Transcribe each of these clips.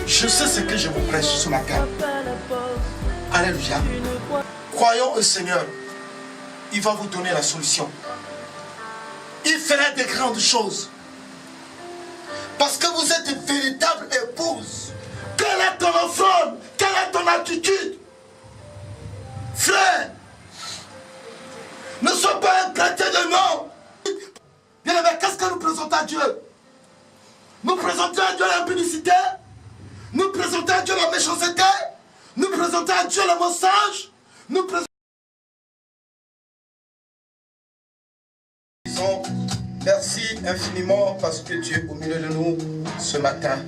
Je sais ce que je vous prêche ce matin. Alléluia. Croyons au Seigneur. Il va vous donner la solution. Il fera des grandes choses. Parce que vous êtes une véritable épouse. Quelle est ton offrande? Quelle est ton attitude? Frère, ne sois pas un chrétien de nom. Bien aimé, qu'est-ce que nous présentons à Dieu? Nous présentons à Dieu l'impudicité? Nous présentons à Dieu la méchanceté? Nous présentons à Dieu le mensonge? Nous présentons... Merci infiniment parce que tu es au milieu de nous ce matin.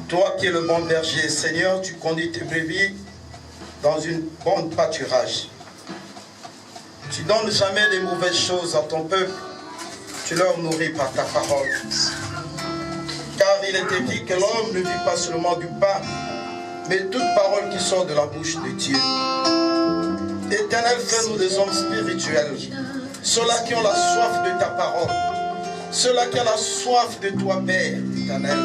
Toi qui es le bon berger, Seigneur, tu conduis tes brebis dans une bonne pâturage. Tu donnes jamais des mauvaises choses à ton peuple. Tu leur nourris par ta parole. Car il est écrit que l'homme ne vit pas seulement du pain, mais toute parole qui sort de la bouche de Dieu. Éternel, fais-nous des hommes spirituels. Ceux-là qui ont la soif de ta parole. Ceux-là qui ont la soif de toi, Père éternel.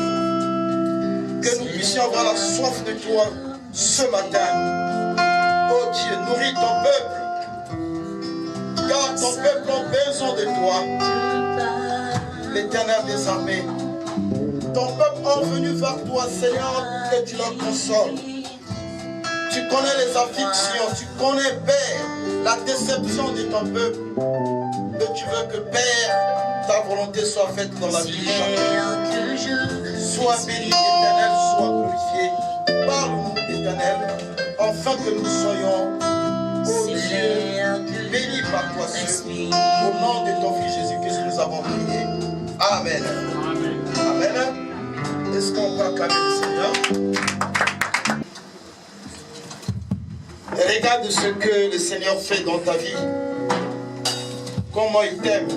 Que nous puissions avoir la soif de toi ce matin. Oh Dieu, nourris ton peuple. Car ton peuple a besoin de toi. L'Éternel des armées. Ton peuple est venu vers toi, Seigneur, que tu leur consoles. Tu connais les afflictions, tu connais, Père, la déception de ton peuple. Mais tu veux que, Père, ta volonté soit faite dans la vie de chacun. Sois béni, Éternel, sois glorifié. Parle-nous, Éternel, afin que nous soyons, ô Dieu, bénis par toi seul. Au nom de ton Fils Jésus-Christ, nous avons prié. Amen. Amen. Est-ce qu'on peut acclamer le Seigneur? Regarde ce que le Seigneur fait dans ta vie. Comment il t'aime.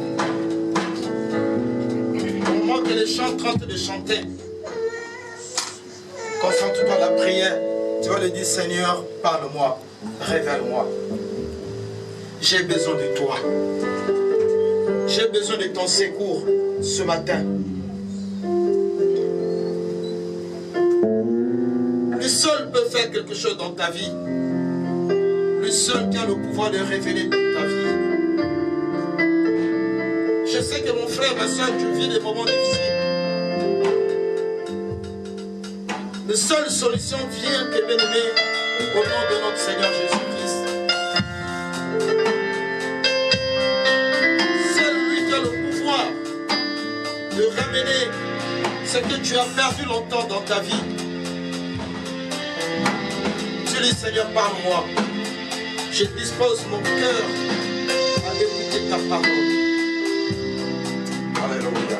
Au moment que les chants sont en train de chanter, concentre-toi à la prière. Tu vas lui dire, Seigneur, parle-moi, révèle-moi. J'ai besoin de toi. J'ai besoin de ton secours ce matin. Lui seul peut faire quelque chose dans ta vie. Lui seul qui a le pouvoir de révéler toute ta vie. Je sais que mon frère, ma soeur, tu vis des moments difficiles. La seule solution vient, bien aimé, au nom de notre Seigneur Jésus-Christ. C'est lui qui a le pouvoir de ramener ce que tu as perdu longtemps dans ta vie. Tu dis, Seigneur, parle-moi. Je dispose mon cœur à écouter ta parole. Alléluia.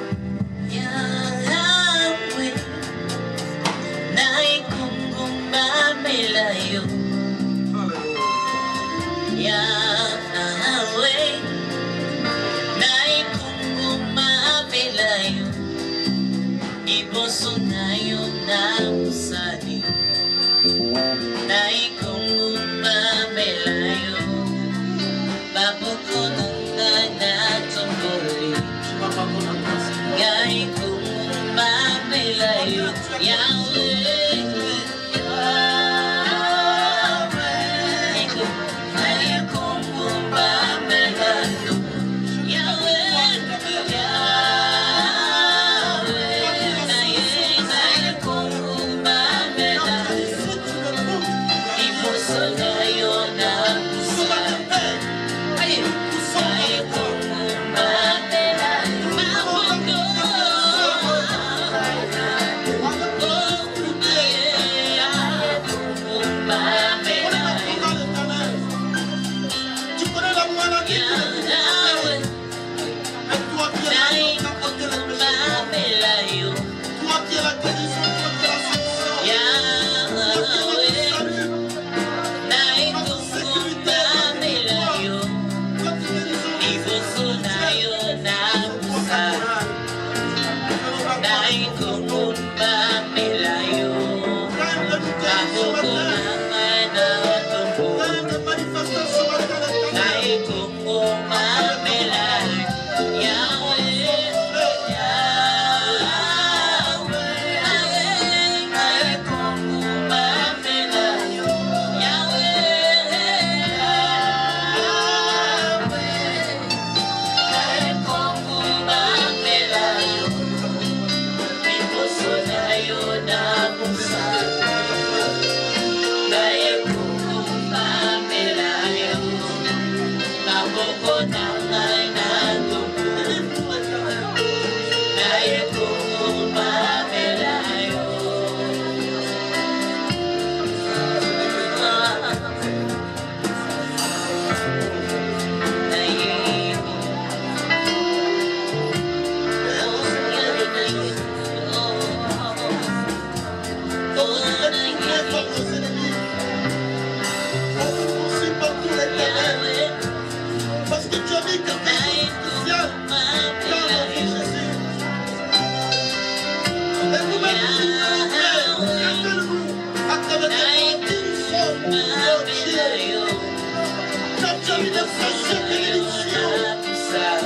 la vie de frères et bénédictions,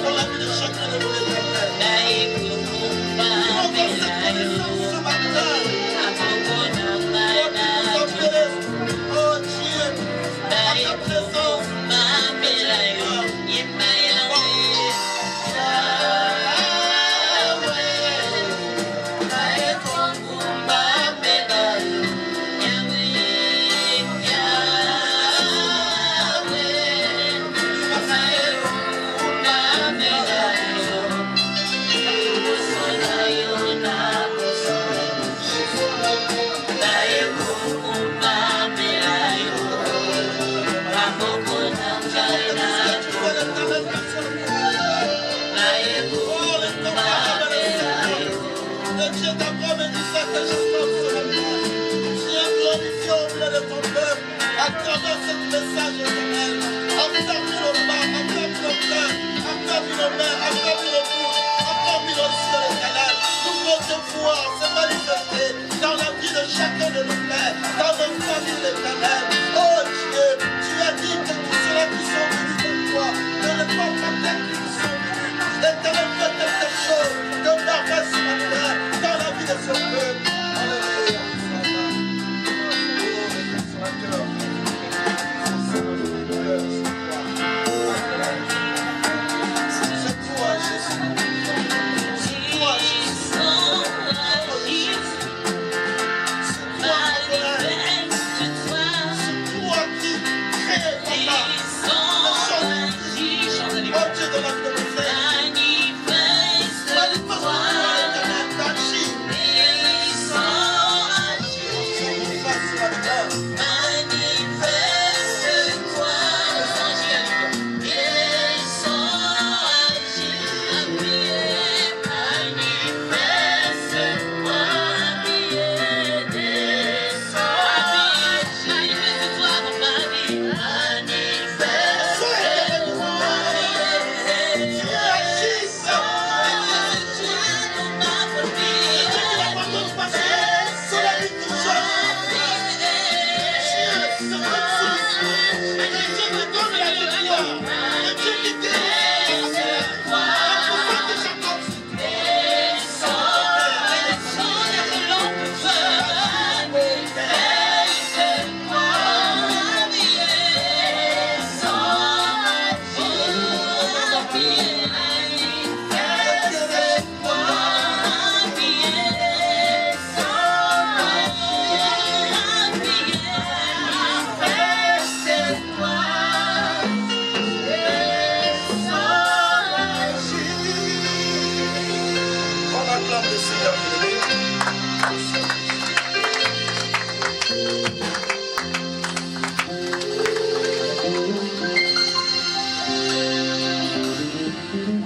dans la vie de chacun de nous l'éternel. Ce matin, oh Dieu, à ta présence, à travers ce message éternel, affermis nos mains, affermis nos cœurs, affermis nos mains, affermis nos bouches, affermis nos cieux éternel. Nous voulons te voir se manifester dans la vie de chacun de nos pères, dans nos familles éternelles. Oh Dieu, tu as dit que tous ceux qui sont venus de toi ne le font pas tels qu'ils sont venus. Éternel, fais quelque chose de merveilleux ce matin dans la vie de ce peuple.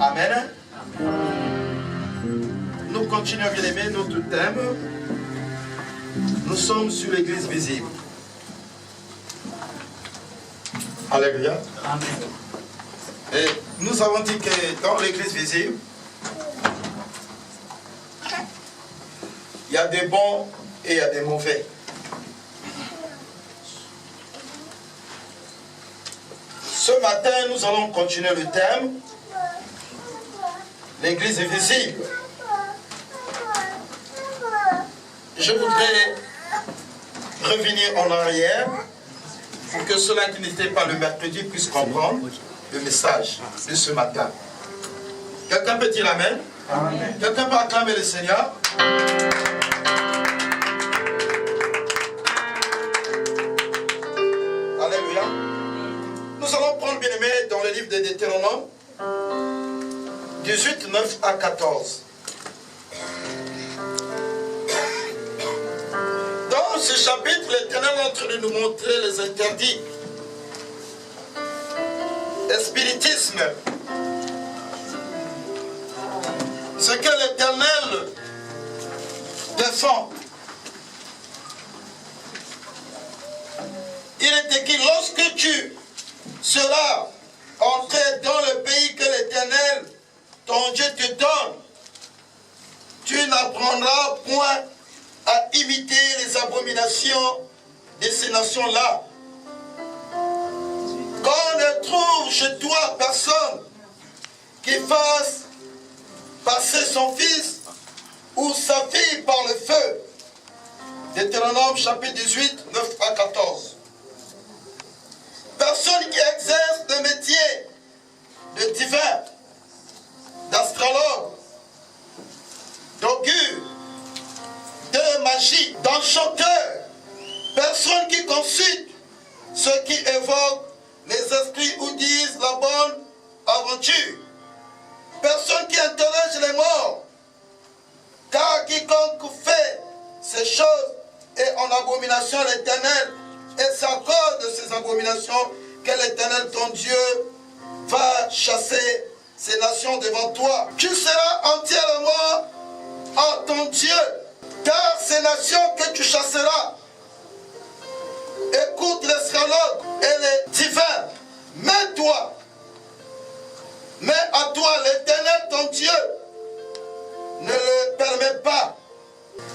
Alléluia. Amen. Nous continuons, bien-aimés, notre thème. Nous sommes sur l'église visible. Alléluia. Amen. Et nous avons dit que dans l'église visible, il y a des bons et il y a des mauvais. Ce matin, nous allons continuer le thème. L'église est visible. Je voudrais revenir en arrière pour que ceux-là qui n'étaient pas le mercredi puissent comprendre le message de ce matin. Quelqu'un peut dire Amen? Amen. Quelqu'un peut acclamer le Seigneur? Alléluia. Nous allons prendre, bien-aimés, dans le livre de Deutéronome 18, 9 à 14. Dans ce chapitre, l'Éternel est en train de nous montrer les interdits. Le spiritisme. Ce que l'Éternel défend. Il est écrit, lorsque tu seras entré dans le pays que l'Éternel, ton Dieu, te donne, tu n'apprendras point à imiter les abominations de ces nations-là. Qu'on ne trouve chez toi personne qui fasse passer son fils ou sa fille par le feu. Deutéronome chapitre 18, 9 à 14. Personne qui exerce le métier de divin, d'astrologue, d'augure, de magie, d'enchanteur. Personne qui consulte ceux qui évoquent les esprits ou disent la bonne aventure. Personne qui interroge les morts. Car quiconque fait ces choses est en abomination à l'Éternel. Et c'est à cause de ces abominations que l'Éternel, ton Dieu, va chasser ces nations devant toi. Tu seras entièrement en ton Dieu. Car ces nations que tu chasseras, écoute les astrologues et les divins. Mais à toi, l'Éternel, ton Dieu, ne le permet pas.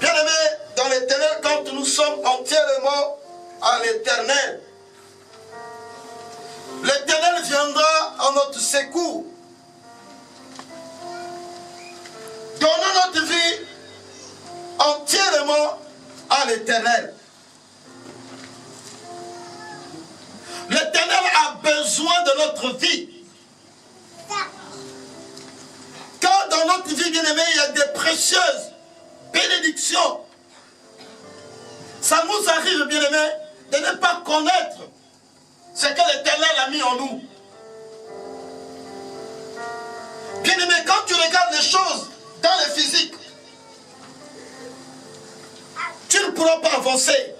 Bien-aimé, dans l'Éternel, quand nous sommes entièrement à l'Éternel, l'Éternel viendra en notre secours. Donnons notre vie entièrement à l'Éternel. L'Éternel a besoin de notre vie. Quand dans notre vie, bien-aimé, il y a des précieuses bénédictions, ça nous arrive, bien-aimé, de ne pas connaître ce que l'Éternel a mis en nous. Bien-aimé, quand tu regardes les choses dans le physique, tu ne pourras pas avancer.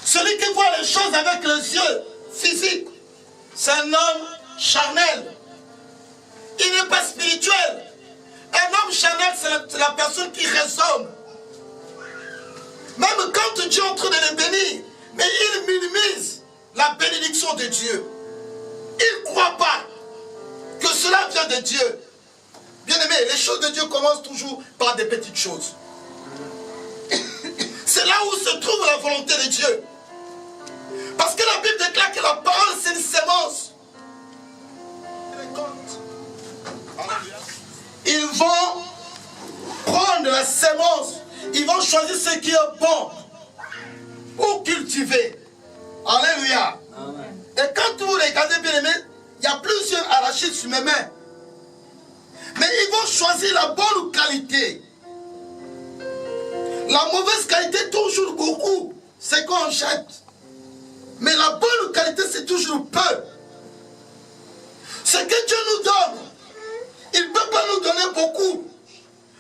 Celui qui voit les choses avec les yeux physiques, c'est un homme charnel. Il n'est pas spirituel. Un homme charnel, c'est la personne qui raisonne. Même quand Dieu est en train de le bénir, mais il minimise la bénédiction de Dieu. Il ne croit pas que cela vient de Dieu. Bien aimé, les choses de Dieu commencent toujours par des petites choses. C'est là où se trouve la volonté de Dieu. Parce que la Bible déclare que la parole, c'est une sémence. Ils vont prendre la sémence. Ils vont choisir ce qui est bon pour cultiver. Alléluia. Amen. Et quand vous regardez bien aimé, il y a plusieurs arachides sur mes mains. Mais ils vont choisir la bonne qualité. La mauvaise qualité, toujours beaucoup. C'est qu'on jette. Mais la bonne qualité, c'est toujours peu. Ce que Dieu nous donne, il ne peut pas nous donner beaucoup.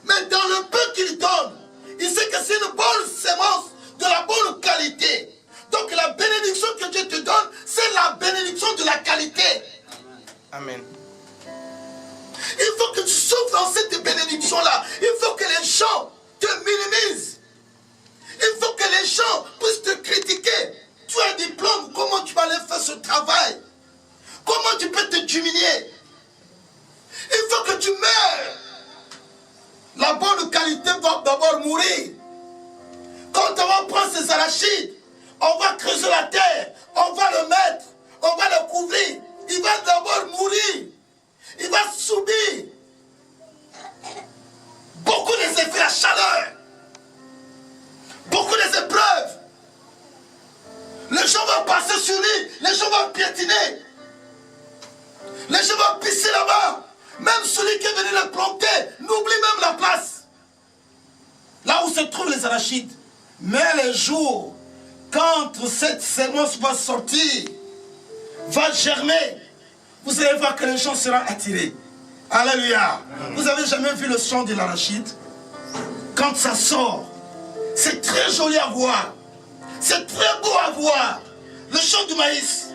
Mais dans le peu qu'il donne, il sait que c'est une bonne sémence de la bonne qualité. Donc la bénédiction que Dieu te donne, c'est la bénédiction de la qualité. Amen. Il faut que tu souffres dans cette bénédiction-là. Il faut que les gens te minimisent. Il faut que les gens puissent te critiquer. Tu as un diplôme, comment tu vas aller faire ce travail? Comment tu peux te diminuer? Il faut que tu meurs. La bonne qualité va d'abord mourir. Quand on va prendre ces arachides, on va creuser la terre, on va le mettre, on va le couvrir. Il va d'abord mourir. Il va subir beaucoup des effets, la chaleur, beaucoup des épreuves. Les gens vont passer sur lui, les gens vont piétiner, les gens vont pisser là-bas. Même celui qui est venu le planter n'oublie même la place. Là où se trouvent les arachides. Mais les jours, quand cette sémence va sortir, va germer, vous allez voir que les gens seront attirés. Alléluia. Vous avez jamais vu le chant de l'arachide? Quand ça sort, c'est très joli à voir. C'est très beau à voir. Le chant du maïs,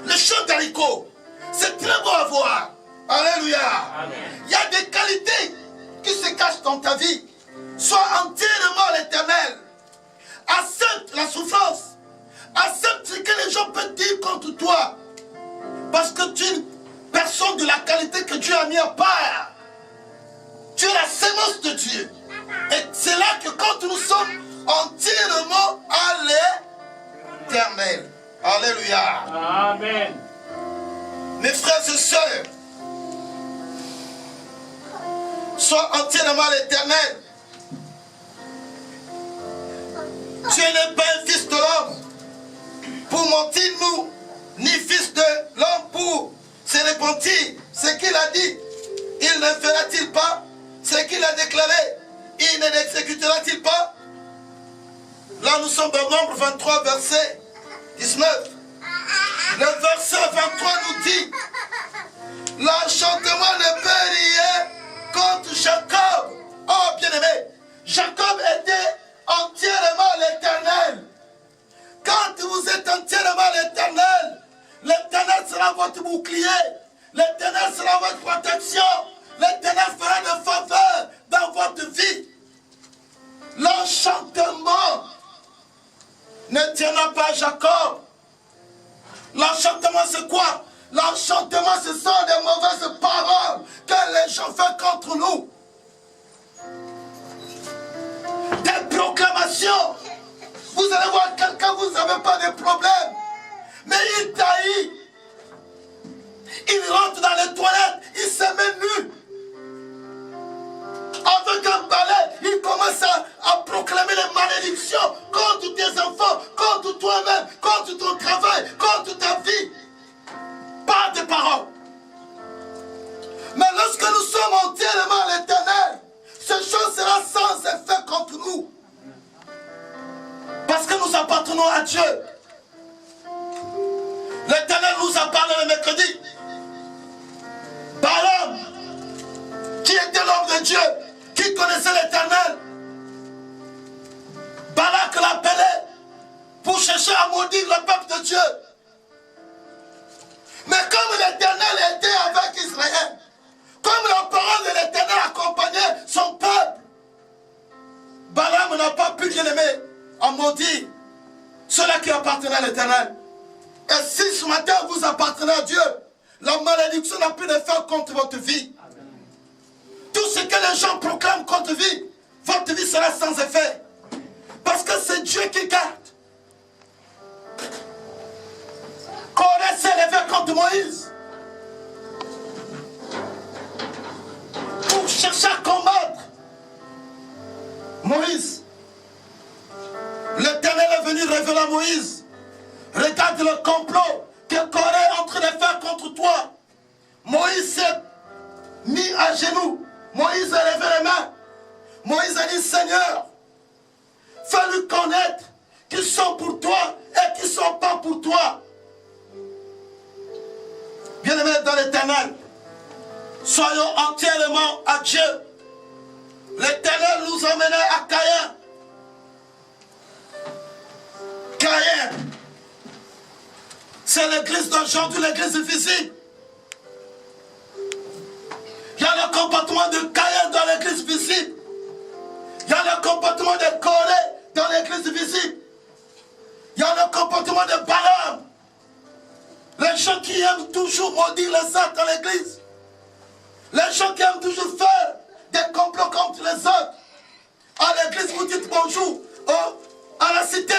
le chant d'haricot, c'est très beau à voir. Alléluia. Amen. Il y a des qualités qui se cachent dans ta vie. Sois entièrement à l'Éternel. Accepte la souffrance. Accepte ce que les gens peuvent dire contre toi. Parce que tu es une personne de la qualité que Dieu a mis à part. Tu es la sémence de Dieu. Et c'est là que quand nous sommes entièrement à l'Éternel. Alléluia. Amen. Mes frères et sœurs, sois entièrement à l'Éternel. Tu n'es pas un fils de l'homme pour mentir nous, ni fils de l'homme pour se repentir. Ce qu'il a dit, il ne fera-t-il pas? Ce qu'il a déclaré, il ne l'exécutera-t-il pas? Là, nous sommes dans Nombre 23, verset 19. Le verset 23 nous dit: l'enchantement ne peut rien contre Jacob. Oh, bien-aimé, Jacob était entièrement l'Éternel. Quand vous êtes entièrement l'Éternel, l'Éternel sera votre bouclier, l'Éternel sera votre protection, l'Éternel fera de faveur dans votre vie. L'enchantement ne tiendra pas Jacob. L'enchantement, c'est quoi? L'enchantement, ce sont des mauvaises paroles que les gens font contre nous. Des proclamations. Vous allez voir quelqu'un, vous n'avez pas de problème. Mais il taillit. Il rentre dans les toilettes, il se met nu. Avec un balai, il commence à proclamer les malédictions contre tes enfants, contre toi-même, contre ton travail, contre ta vie. Par des paroles. Mais lorsque nous sommes entièrement à l'Éternel, ce chose sera sans effet contre nous. Parce que nous appartenons à Dieu. L'Éternel nous a parlé le mercredi. Balaam, qui était l'homme de Dieu, qui connaissait l'Éternel, Balak l'appelait pour chercher à maudire le peuple de Dieu. Mais comme l'Éternel était avec Israël, comme la parole de l'Éternel accompagnait son peuple, Balaam n'a pas pu, bien aimer, en maudire ceux-là qui appartenaient à l'Éternel. Et si ce matin vous appartenez à Dieu, la malédiction n'a plus d'effet contre votre vie. Tout ce que les gens proclament contre vie, votre vie sera sans effet. Parce que c'est Dieu qui garde. Corée s'est levé contre Moïse pour chercher à combattre Moïse. L'Éternel est venu révéler à Moïse: regarde le complot que Corée est en train de faire contre toi. Moïse s'est mis à genoux. Moïse a levé les mains. Moïse a dit: Seigneur, fais-lui connaître qu'ils sont pour toi et qu'ils ne sont pas pour toi. Bien-aimés dans l'Éternel, soyons entièrement à Dieu. L'Éternel nous emmenait à Caïn. Caïn, c'est l'église d'aujourd'hui, l'église visible. Il y a le comportement de Caïn dans l'église visible. Il y a le comportement de Corée dans l'église visible. Il y a le comportement de Balaam. Les gens qui aiment toujours maudire les autres dans l'église. Les gens qui aiment toujours faire des complots contre les autres. À l'église, vous dites bonjour. À la cité,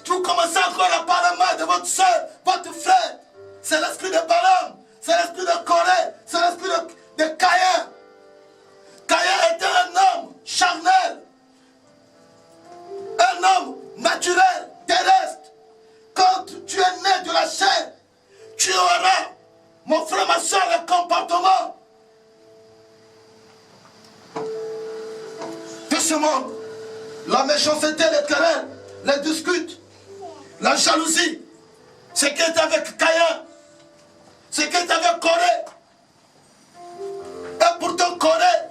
vous commencez encore à parler mal de votre soeur, votre frère. C'est l'esprit de Balaam. C'est l'esprit de Corée. C'est l'esprit de Caïn. Caïn était un homme charnel. Un homme naturel, terrestre. Quand tu es né de la chair, tu auras, mon frère, ma soeur, le comportement de ce monde. La méchanceté, les querelles, les disputes, la jalousie. Ce qui est avec Caïn, ce qui est avec Corée. Et pourtant Corée,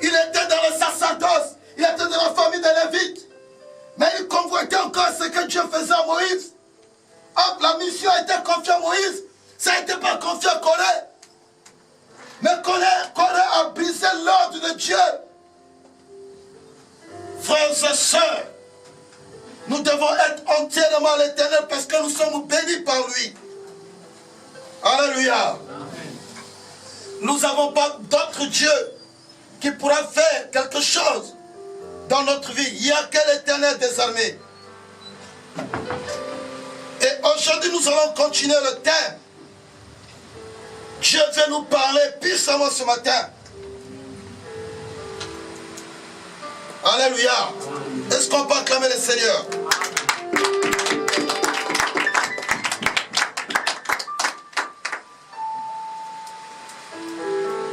il était dans le sacerdoce, il était dans la famille des Lévites. Mais il convoitait encore ce que Dieu faisait à Moïse. La mission a été confiée à Moïse, ça n'a été pas confié à Corée. Mais Corée a brisé l'ordre de Dieu. Frères et sœurs, nous devons être entièrement à l'Éternel parce que nous sommes bénis par lui. Alléluia. Nous n'avons pas d'autre Dieu qui pourra faire quelque chose dans notre vie. Il n'y a que l'Éternel des armées. Et Aujourd'hui, nous allons continuer le thème. Dieu veut nous parler puissamment ce matin. Alléluia. Est-ce qu'on peut acclamer le Seigneur?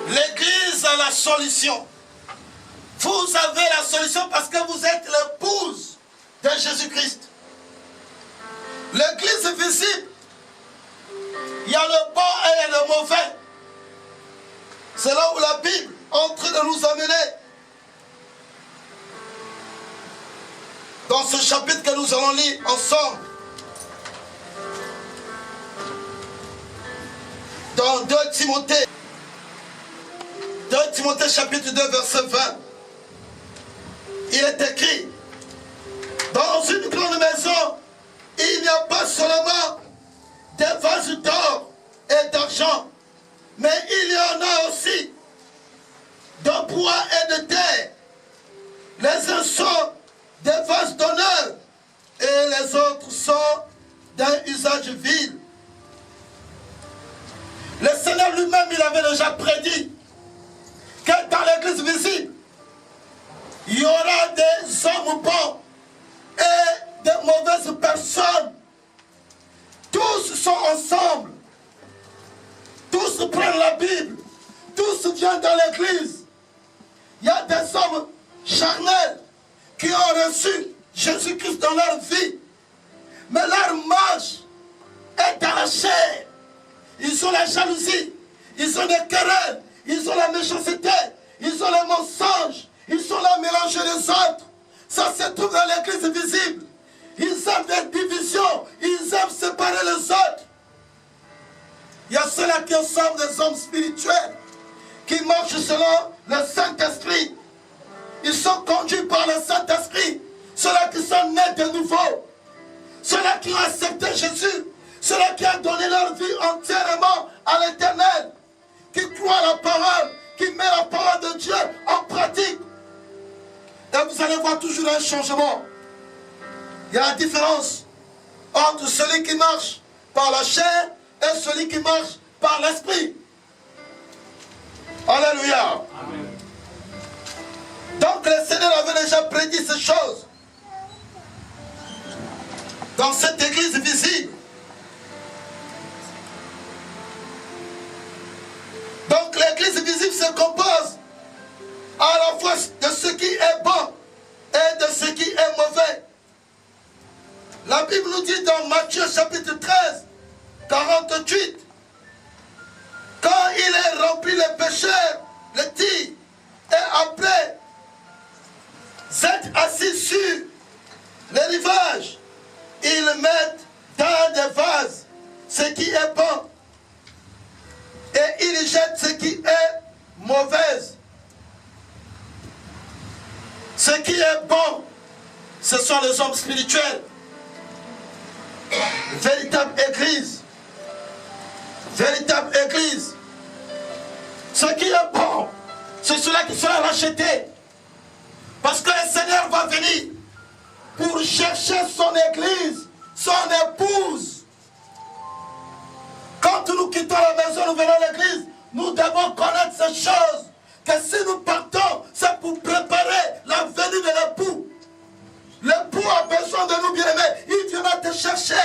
L'Église a la solution. Vous avez la solution parce que vous êtes l'épouse de Jésus-Christ. L'Église est visible. Il y a le bon et le mauvais. C'est là où la Bible est en train de nous amener. Dans ce chapitre que nous allons lire ensemble. Dans 2 Timothée. 2 Timothée chapitre 2 verset 20. Il est écrit. Dans une grande maison, il n'y a pas seulement des vases d'or et d'argent, mais il y en a aussi de bois et de terre. Les uns sont des vases d'honneur et les autres sont d'un usage vil. Le Seigneur lui-même, il avait déjà prédit que dans l'église visible, il y aura des hommes bons et des mauvaises personnes. Tous sont ensemble. Tous prennent la Bible. Tous viennent dans l'église. Il y a des hommes charnels qui ont reçu Jésus-Christ dans leur vie. Mais leur marche est dans la chair. Ils ont la jalousie. Ils ont des querelles. Ils ont la méchanceté. Ils ont les mensonges. Ils sont là mélangés les autres. Ça se trouve dans l'église visible. Ils aiment des divisions. Ils aiment séparer les autres. Il y a ceux-là qui ressemblent des hommes spirituels, qui marchent selon le Saint-Esprit. Ils sont conduits par le Saint-Esprit. Ceux-là qui sont nés de nouveau. Ceux-là qui ont accepté Jésus. Ceux-là qui ont donné leur vie entièrement à l'Éternel. Qui croient la parole. Qui mettent la parole de Dieu en pratique. Et vous allez voir toujours un changement. Il y a la différence entre celui qui marche par la chair et celui qui marche par l'esprit. Alléluia. Amen. Donc le Seigneur avait déjà prédit ces choses. Dans cette église visible. Donc l'église visible se compose à la fois de ce qui est bon et de ce qui est mauvais. La Bible nous dit dans Matthieu chapitre 13, 48, quand il est rempli les pécheurs, le dit, et après, vous êtes assis sur les rivages, ils mettent dans des vases ce qui est bon, et ils jettent ce qui est mauvais. Ce qui est bon, ce sont les hommes spirituels. Véritable église. Véritable église. Ce qui est bon, c'est cela qui sera racheté. Parce que le Seigneur va venir pour chercher son église, son épouse. Quand nous quittons la maison, nous venons à l'église, nous devons connaître ces choses. Que si nous partons, c'est pour préparer la venue de l'époux. L'époux a besoin de nous, bien-aimés. Il viendra te chercher.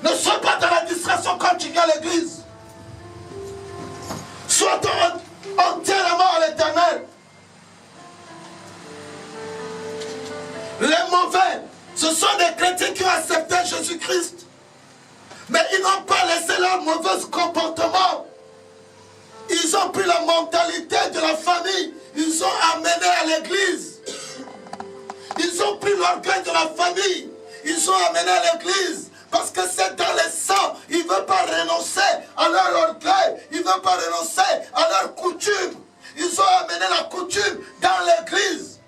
Ne sois pas dans la distraction quand tu viens à l'église. Sois entièrement à l'Éternel. Les mauvais, ce sont des chrétiens qui ont accepté Jésus-Christ. Mais ils n'ont pas laissé leur mauvais comportement. Ils ont pris la mentalité de la famille. Ils ont amené à l'église. Ils ont pris l'orgueil de la famille. Ils ont amené à l'église. Parce que c'est dans le sang. Ils ne veulent pas renoncer à leur orgueil. Ils ne veulent pas renoncer à leur coutume. Ils ont amené la coutume dans l'église.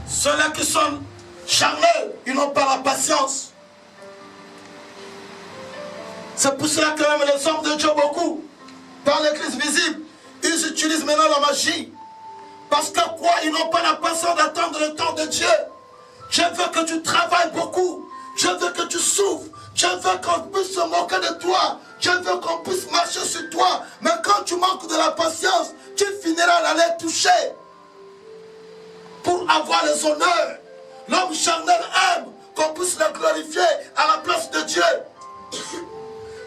Ceux-là qui sont charnels, ils n'ont pas la patience. C'est pour cela que même les hommes de Dieu, beaucoup, dans l'église visible, ils utilisent maintenant la magie Parce que quoi? Ils n'ont pas la patience d'attendre le temps de Dieu. Je veux que tu travailles beaucoup. Je veux que tu souffres. Je veux qu'on puisse se moquer de toi. Je veux qu'on puisse marcher sur toi. Mais quand tu manques de la patience, tu finiras à les toucher. Pour avoir les honneurs. L'homme charnel aime qu'on puisse le glorifier à la place de Dieu.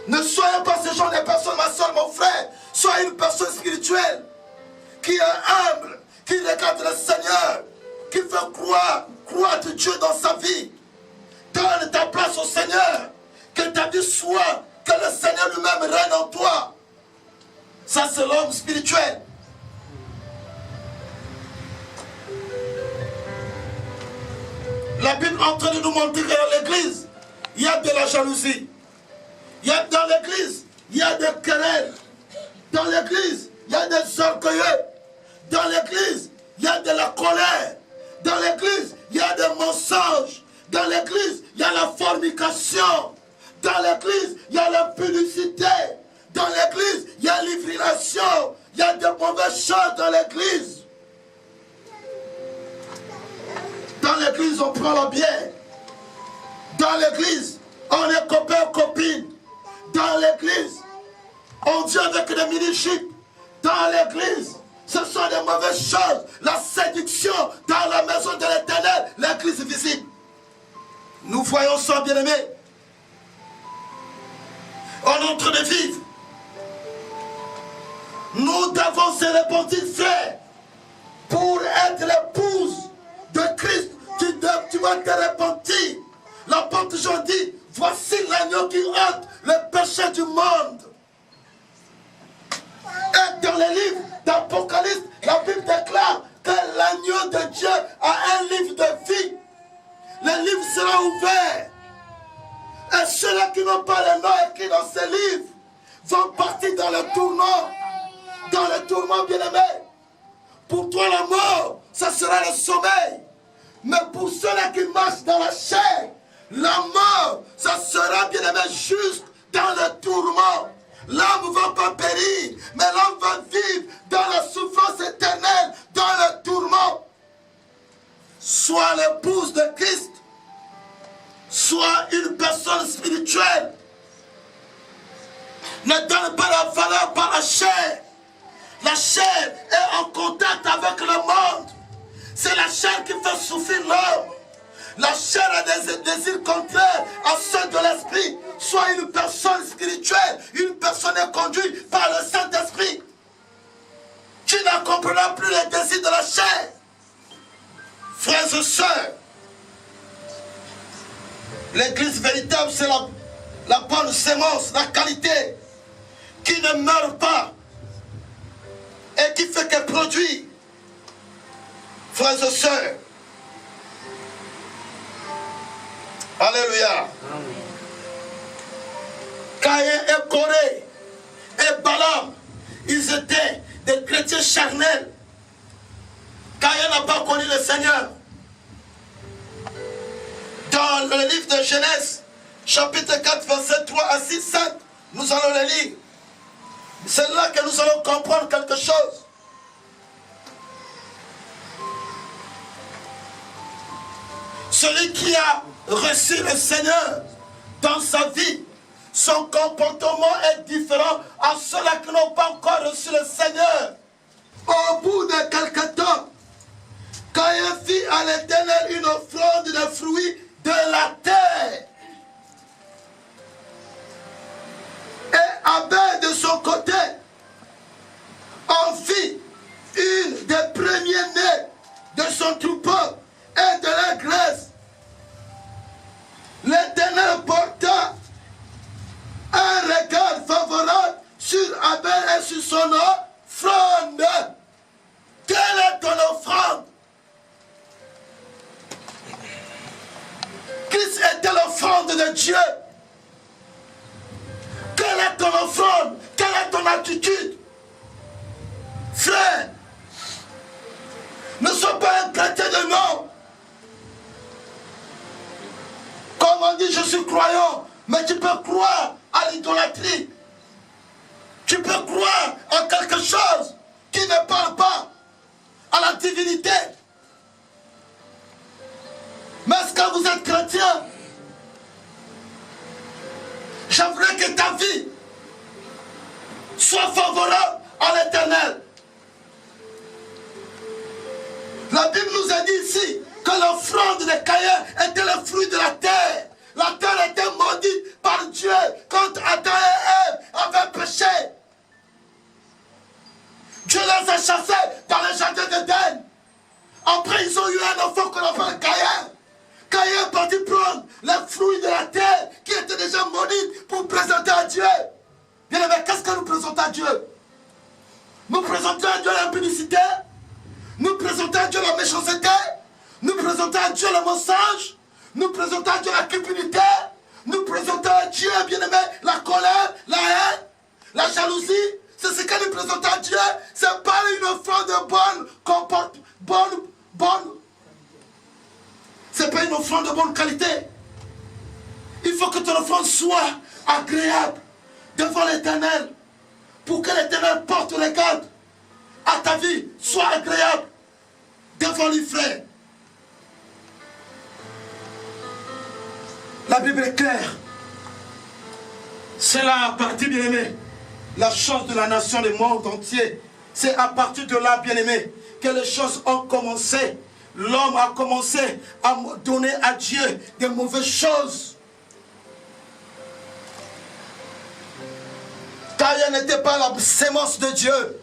Ne soyez pas ce genre de personne, ma soeur, mon frère. Soyez une personne spirituelle qui est humble, qui regarde le Seigneur, qui veut croire de Dieu dans sa vie. Donne ta place au Seigneur. Que ta vie soit, que le Seigneur lui-même règne en toi. Ça, c'est l'homme spirituel. La Bible est en train de nous montrer que dans l'église, il y a de la jalousie. Dans l'église, il y a des querelles. Dans l'église, il y a des orgueilleux. Dans l'église, il y a de la colère. Dans l'église, il y a des mensonges. Dans l'église, il y a la fornication. Dans l'église, il y a la publicité. Dans l'église, il y a l'hybridation. Il y a de mauvaises choses dans l'église. Dans l'église, on prend la bière. Dans l'église, on est copains, copines. Dans l'église, on dit avec des mini-jupes. Dans l'église, ce sont des mauvaises choses. La séduction dans la maison de l'Éternel, l'église visite. Nous voyons ça, bien-aimés. On est en train de vivre. Nous devons se repentir, frère, pour être l'épouse de Christ. Tu vas te repentir. L'apôtre Jean dit, voici l'agneau qui ôte le péché du monde. Et dans les livres d'Apocalypse, la Bible déclare que l'agneau de Dieu a un livre de vie. Le livre sera ouvert. Et ceux-là qui n'ont pas le nom écrit dans ce livre vont partir dans le tourment. Dans le tourment, bien-aimé. Pour toi, la mort, ça sera le sommeil. Mais pour ceux-là qui marchent dans la chair, la mort, ça sera, bien-aimé, juste dans le tourment. L'âme ne va pas périr, mais l'âme va vivre dans la souffrance éternelle, dans le tourment. Sois l'épouse de Christ. Sois une personne spirituelle. Ne donne pas la valeur par la chair. La chair est en contact avec le monde. C'est la chair qui fait souffrir l'homme. La chair a des désirs contraires à ceux de l'esprit. Sois une personne spirituelle. Une personne est conduite par le Saint-Esprit. Tu n'accompliras plus les désirs de la chair. Frères et sœurs, l'église véritable, c'est la bonne sémence, la qualité, qui ne meurt pas et qui fait qu'elle produit. Frères et sœurs, alléluia. Caïn et Corée et Balaam, ils étaient des chrétiens charnels. Caïn n'a pas connu le Seigneur. Dans le livre de Genèse, chapitre 4, verset 3 à 6, 7, nous allons le lire. C'est là que nous allons comprendre quelque chose. Celui qui a reçu le Seigneur dans sa vie, son comportement est différent à ceux-là qui n'ont pas encore reçu le Seigneur. Au bout de quelque temps, Caïn fit à l'Éternel une offrande de fruits de la terre. Et Abel de son côté en fit une des premiers-nés de son troupeau et de la graisse. L'Éternel porta un regard favorable sur Abel et sur son offrande. Quelle est ton offrande? Christ était l'offrande de Dieu. Quelle est ton offrande? Quelle est ton attitude? Frère, ne sois pas un chrétien de nom. Comme on dit, je suis croyant, mais tu peux croire à l'idolâtrie. Tu peux croire en quelque chose qui ne parle pas à la vous êtes chrétien. J'aimerais que ta vie soit favorable à l'Éternel. La Bible nous a dit ici que l'offrande de Caïn était le fruit de la terre. La terre était maudite par Dieu quand Adam et Ève avaient péché. Dieu les a chassés dans le jardin d'Éden. Après, ils ont eu un enfant qu'on appelle Caïn. Caïn est parti prendre les fruits de la terre qui étaient déjà maudits pour présenter à Dieu. Bien aimé, qu'est-ce que nous présentons à Dieu? Nous présentons à Dieu l'impudicité. Nous présentons à Dieu la méchanceté. Nous présentons à Dieu le mensonge. Nous présentons à Dieu la cupidité. Nous présentons à Dieu, bien aimé, la colère, la haine, la jalousie. C'est ce que nous présentons à Dieu. C'est pas une offrande de c'est pas une offrande de bonne qualité. Il faut que ton offrande soit agréable devant l'Éternel. Pour que l'Éternel porte les gardes à ta vie. Soit agréable devant lui, frère. La Bible est claire. C'est là, à partir, bien aimé, la chance de la nation du monde entier. C'est à partir de là, bien aimé, que les choses ont commencé. L'homme a commencé à donner à Dieu des mauvaises choses. Caïn n'était pas la sémence de Dieu.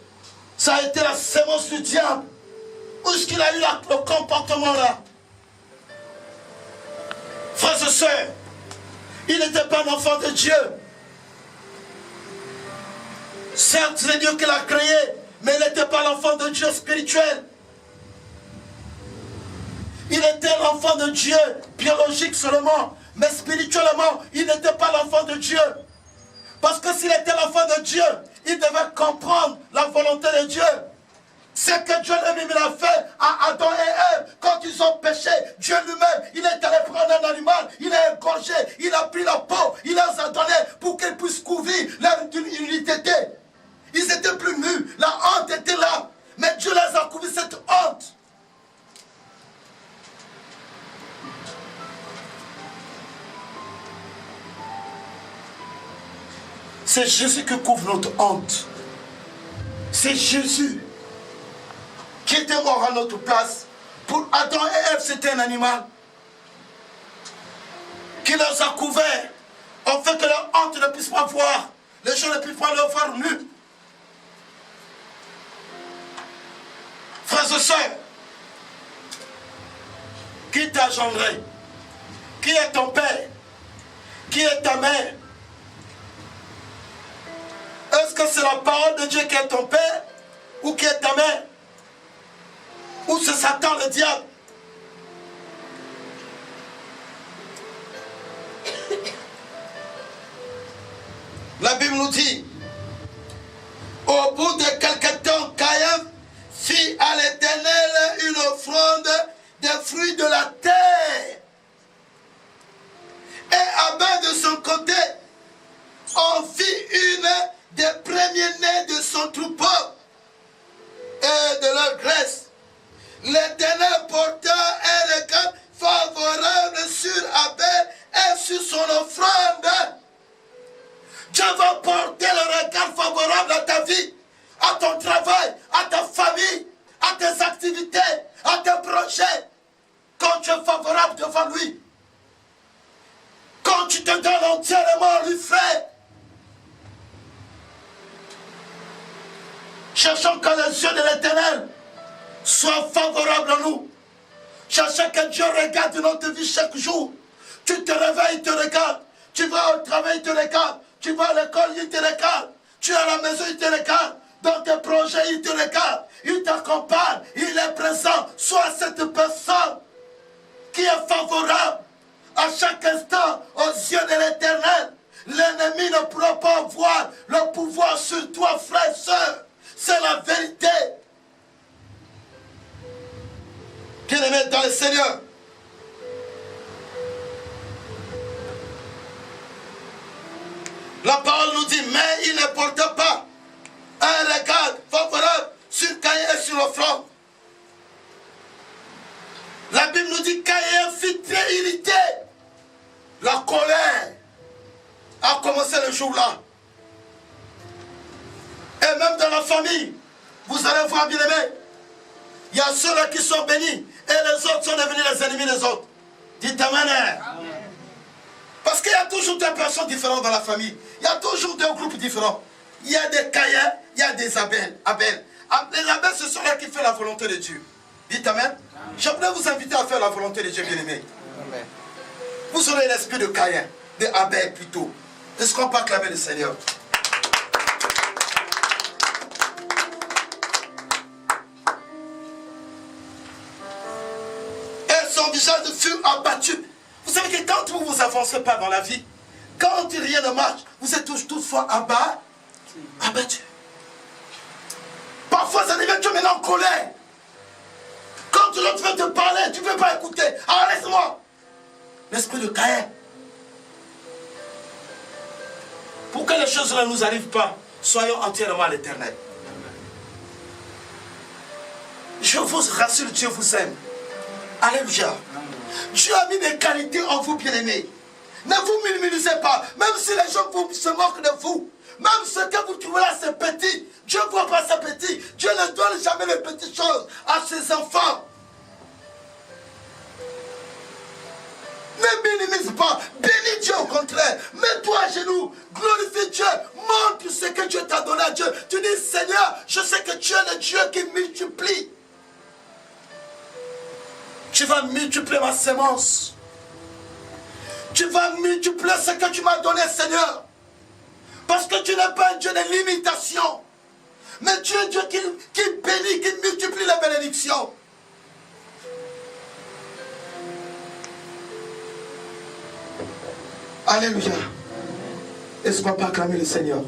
Ça a été la sémence du diable. Où est-ce qu'il a eu le comportement là? Frères et sœurs, il n'était pas un enfant de Dieu. Certes, c'est Dieu qui l'a créé, mais il n'était pas l'enfant de Dieu spirituel. Il était l'enfant de Dieu, biologique seulement, mais spirituellement, il n'était pas l'enfant de Dieu. Parce que s'il était l'enfant de Dieu, il devait comprendre la volonté de Dieu. C'est que Dieu lui-même a fait à Adam et Ève. Quand ils ont péché, Dieu lui-même, il est allé prendre un animal, il a égorgé, il a pris la peau, il les a donné pour qu'ils puissent couvrir leur nudité. Ils étaient plus nus, la honte était là. Mais Dieu les a couverts cette honte. C'est Jésus qui couvre notre honte. C'est Jésus qui était mort à notre place. Pour Adam et Ève, c'était un animal qui les a couverts, en fait que leur honte ne puisse pas voir. Les gens ne puissent pas le voir nus. Frères et sœurs, qui t'a engendré? Qui est ton père? Qui est ta mère? Est-ce que c'est la parole de Dieu qui est ton père? Ou qui est ta mère? Ou c'est Satan le diable? La Bible nous dit, au bout de quelque temps, Caïn fit à l'Éternel une offrande des fruits de la terre. Et Abel de son côté en fit une des premiers-nés de son troupeau et de leur graisse. L'Éternel porta un regard favorable sur Abel et sur son offrande. Dieu va porter le regard favorable à ta vie, à ton travail, à ta famille, à tes activités, à tes projets. Quand tu es favorable devant lui, quand tu te donnes entièrement à lui, frère, cherchons que les yeux de l'Éternel soient favorables à nous. Cherchons que Dieu regarde notre vie chaque jour. Tu te réveilles, il te regarde. Tu vas au travail, il te regarde. Tu vas à l'école, il te regarde. Tu es à la maison, il te regarde. Dans tes projets, il te regarde. Il t'accompagne. Il est présent. Sois cette personne qui est favorable à chaque instant aux yeux de l'Éternel. L'ennemi ne pourra pas avoir le pouvoir sur toi, frère et soeur. C'est la vérité. Bien-aimés dans le Seigneur. La parole nous dit, mais il ne porte pas un regard favorable sur Caïn et sur l'offrande. La Bible nous dit, Caïn fit fidélité, la colère a commencé le jour-là. Et même dans la famille, vous allez voir, bien aimé, il y a ceux-là qui sont bénis et les autres sont devenus les ennemis des autres. Dites Amen. Parce qu'il y a toujours des personnes différentes dans la famille. Il y a toujours deux groupes différents. Il y a des Caïns, il y a des Abel. Les Abel, ce sont là qui font la volonté de Dieu. Dites Amen. J'aimerais vous inviter à faire la volonté de Dieu, bien-aimé. Vous aurez l'esprit de Caïn, de Abel plutôt. Est-ce qu'on peut acclamer le Seigneur? Et son visage fut abattu. Vous savez que quand vous ne vous avancez pas dans la vie, quand rien ne marche, vous êtes toutefois abattu. Parfois, ça devient que tu es maintenant en colère. Quand l'autre veut te parler, tu ne veux pas écouter. Ah, laisse-moi. L'esprit de Caïn. Pour que les choses ne nous arrivent pas, soyons entièrement à l'Éternel. Je vous rassure, Dieu vous aime. Alléluia. Dieu a mis des qualités en vous, bien-aimés. Ne vous minimisez pas. Même si les gens se moquent de vous. Même ce que vous trouvez là, c'est petit. Dieu ne voit pas ça petit. Dieu ne donne jamais les petites choses à ses enfants. Ne minimise pas. Bénis Dieu au contraire. Mets-toi à genoux. Glorifie Dieu. Montre ce que Dieu t'a donné à Dieu. Tu dis, Seigneur, je sais que tu es le Dieu qui multiplie. Tu vas multiplier ma sémence. Tu vas multiplier ce que tu m'as donné, Seigneur. Parce que tu n'es pas un Dieu de limitation. Mais tu es un Dieu qui bénit, qui multiplie les bénédictions. Alléluia. Est-ce qu'on peut acclamer le Seigneur?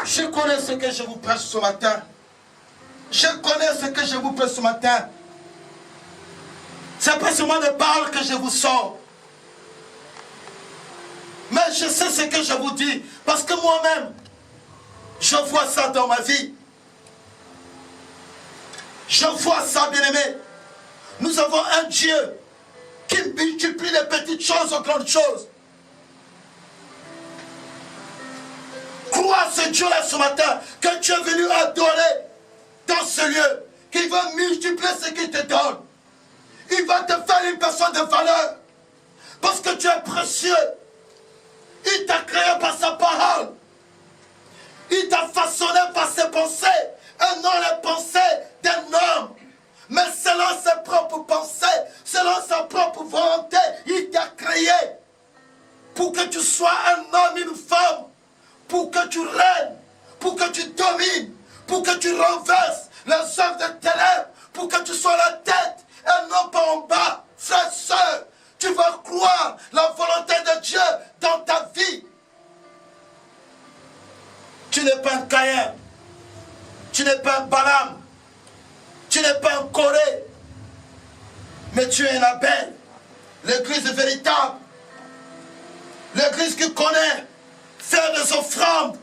Je connais ce que je vous prêche ce matin. Je connais ce que je vous prêche ce matin. C'est pas seulement de paroles que je vous sors. Mais je sais ce que je vous dis. Parce que moi-même, je vois ça dans ma vie. Je vois ça, bien-aimé. Nous avons un Dieu qui multiplie les petites choses aux grandes choses. Crois à ce Dieu-là ce matin que tu es venu adorer dans ce lieu, qu'il va multiplier ce qu'il te donne. Il va te faire une personne de valeur. Parce que tu es précieux. Il t'a créé par sa parole. Il t'a façonné par ses pensées. Un homme les pensées d'un homme. Mais selon ses propres pensées, selon sa propre volonté, il t'a créé. Pour que tu sois un homme, une femme. Pour que tu règnes. Pour que tu domines. Pour que tu renverses les œuvres de ténèbres. Pour que tu sois la tête et non pas en bas. Frère, sœur, tu vas croire la volonté de Dieu dans ta vie. Tu n'es pas un Caïn. Tu n'es pas un Balaam. Tu n'es pas un Corée. Mais tu es un Abel. L'église véritable. L'église qui connaît faire des offrandes.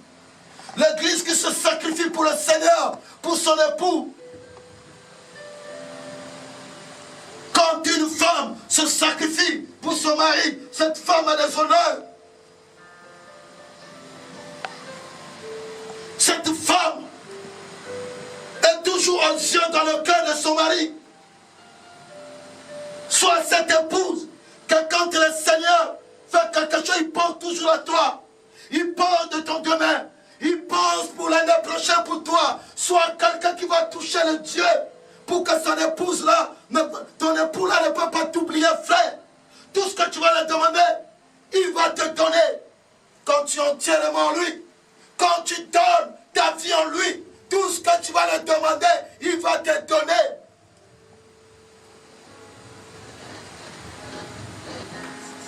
L'église qui se sacrifie pour le Seigneur, pour son époux. Quand une femme se sacrifie pour son mari, cette femme a des honneurs. Cette femme est toujours aux yeux dans le cœur de son mari. Sois cette épouse que quand le Seigneur fait quelque chose, il pense toujours à toi. Il pense de ton demain. Il pense pour l'année prochaine pour toi. Sois quelqu'un qui va toucher le Dieu pour que son épouse-là, ton époux-là ne peut pas t'oublier, frère. Tout ce que tu vas lui demander, il va te donner. Quand tu es entièrement en lui, quand tu donnes ta vie en lui, tout ce que tu vas lui demander, il va te donner.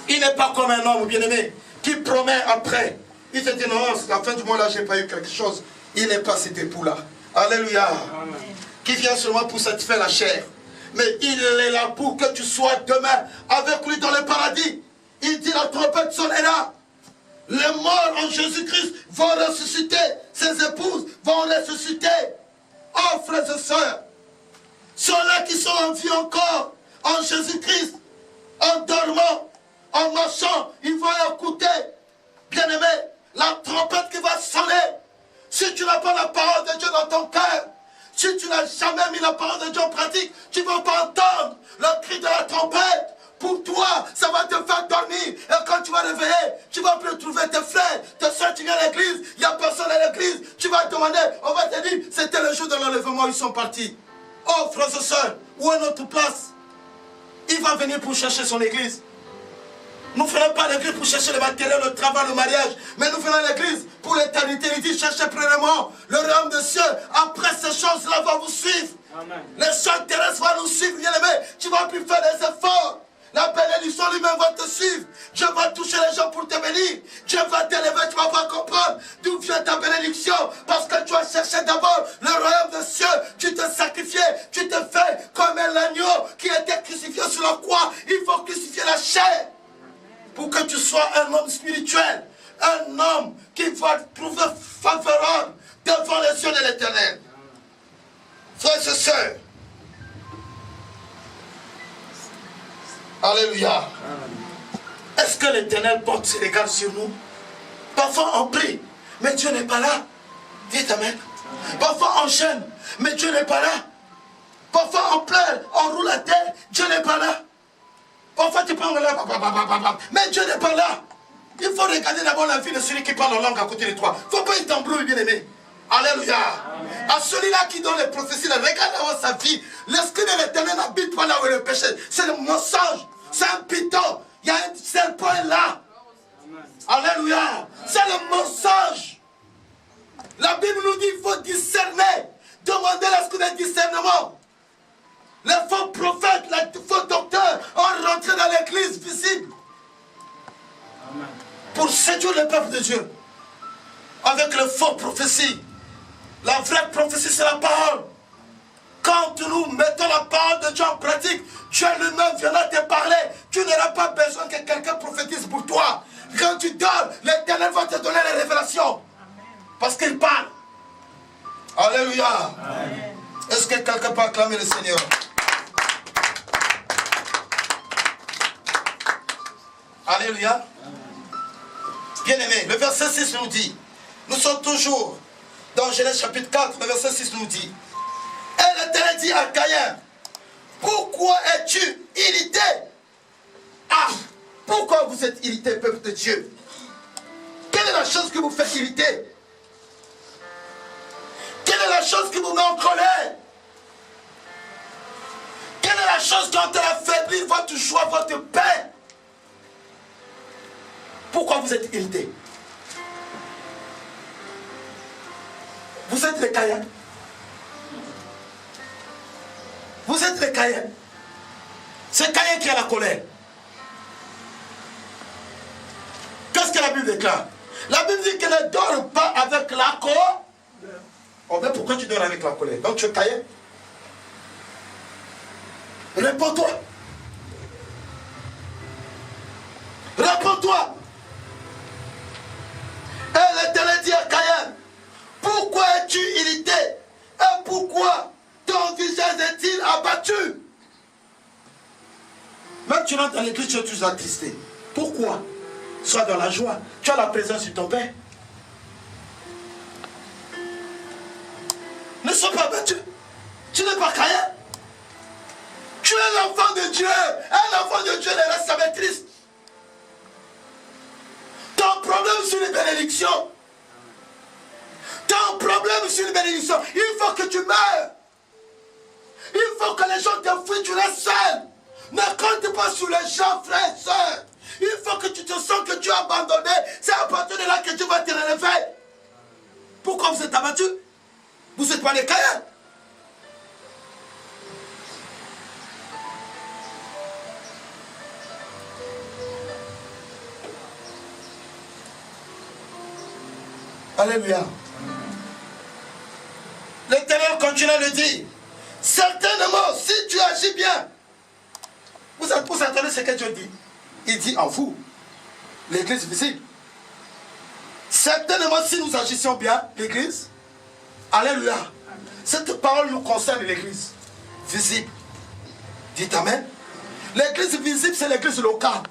Il n'est pas comme un homme bien-aimé qui promet après. Il te dit non, à la fin du mois là, je n'ai pas eu quelque chose. Il n'est pas cet époux-là. Alléluia. Amen. Qui vient seulement pour satisfaire la chair. Mais il est là pour que tu sois demain avec lui dans le paradis. Il dit la trompette sonnera. Les morts en Jésus-Christ vont ressusciter. Ses épouses vont ressusciter. Oh frères et sœurs, Ceux-là qui sont en vie encore, en Jésus-Christ, en dormant, en marchant, ils vont écouter, bien-aimé, la trompette qui va sonner. Si tu n'as pas la parole de Dieu dans ton cœur, si tu n'as jamais mis la parole de Dieu en pratique, tu ne vas pas entendre le cri de la trompette. Pour toi, ça va te faire dormir. Et quand tu vas réveiller, tu ne vas plus trouver tes frères, tes soeurs, tu viens à l'église, il n'y a personne à l'église. Tu vas demander, on va te dire, c'était le jour de l'enlèvement, ils sont partis. Oh, frères et sœurs, où est notre place? Il va venir pour chercher son église. Nous ne venons pas à l'église pour chercher le matériel, le travail, le mariage. Mais nous venons à l'église pour l'éternité. Il dit, cherchez premièrement le royaume des cieux. Après ces choses-là vont vous suivre. Amen. Les choses terrestres vont nous suivre, bien aimé. Tu ne vas plus faire des efforts. La bénédiction lui-même va te suivre. Dieu va toucher les gens pour te bénir. Dieu va t'élever, tu ne vas pas comprendre d'où vient ta bénédiction. Parce que tu as cherché d'abord le royaume des cieux. Tu te sacrifies, tu te fais comme un agneau qui était crucifié sur la croix. Il faut crucifier la chair. Pour que tu sois un homme spirituel, un homme qui va trouver favorable devant les yeux de l'Éternel. Frères et sœurs, alléluia. Est-ce que l'Éternel porte ses regards sur nous? Parfois on prie, mais Dieu n'est pas là. Dites amen. Parfois on jeûne, mais Dieu n'est pas là. Parfois on pleure, on roule la tête, Dieu n'est pas là. Parfois tu prends là, mais Dieu n'est pas là. Il faut regarder d'abord la vie de celui qui parle en langue à côté de toi. Il ne faut pas être embrouillé, bien aimé. Alléluia. Amen. À celui-là qui donne les prophéties, regarde d'abord sa vie. L'esprit de l'Éternel n'habite pas là où est le péché. C'est le mensonge. C'est un piton. Il y a un serpent là. Alléluia. C'est le mensonge. La Bible nous dit qu'il faut discerner. Demandez l'esprit de discernement. Les faux prophètes, les faux docteurs ont rentré dans l'église visible. Amen. Pour séduire le peuple de Dieu. Avec les faux prophéties. La vraie prophétie, c'est la parole. Quand nous mettons la parole de Dieu en pratique, Dieu lui-même viendra te parler. Tu n'auras pas besoin que quelqu'un prophétise pour toi. Quand tu dors, l'Éternel va te donner les révélations. Parce qu'il parle. Alléluia. Est-ce que quelqu'un peut acclamer le Seigneur? Alléluia. Bien-aimé, le verset 6 nous dit, nous sommes toujours dans Genèse chapitre 4, le verset 6 nous dit, et l'Éternel dit à Caïn, pourquoi es-tu irrité? Ah, pourquoi vous êtes irrité, peuple de Dieu? Quelle est la chose qui vous fait irriter? Quelle est la chose qui vous met en colère? Quelle est la chose qui va affaiblir votre joie, votre paix? Pourquoi vous êtes irrité? Vous êtes les Caïns. Vous êtes les Caïns. C'est Caïn qui a la colère. Qu'est-ce que la Bible déclare? La Bible dit qu'elle ne dort pas avec la colère. Oh, mais pourquoi tu dors avec la colère? Donc tu es Caïn. Réponds-toi. Réponds-toi. Et l'Éternel dit à Caïn, pourquoi es-tu irrité? Et pourquoi ton visage est-il abattu? Même tu rentres dans l'église, tu es toujours attristé. Pourquoi? Sois dans la joie. Tu as la présence de ton Père. Ne sois pas abattu. Tu n'es pas Caïn. Tu es l'enfant de Dieu. Et l'enfant de Dieu ne reste jamais triste. Ton problème, c'est une bénédiction. Ton problème, c'est une bénédiction. Il faut que tu meurs. Il faut que les gens te fuient, tu restes seul. Ne compte pas sur les gens, frères et sœurs. Il faut que tu te sens que tu es abandonné. C'est à partir de là que tu vas te relever. Pourquoi vous êtes abattu? Vous n'êtes pas les Caïns. Alléluia. L'Éternel continue à le dire. Certainement, si tu agis bien, vous entendez ce que Dieu dit? Il dit en vous, l'église visible. Certainement, si nous agissions bien, l'église, alléluia. Cette parole nous concerne l'église. visible. Dites amen. L'église visible, c'est l'église locale.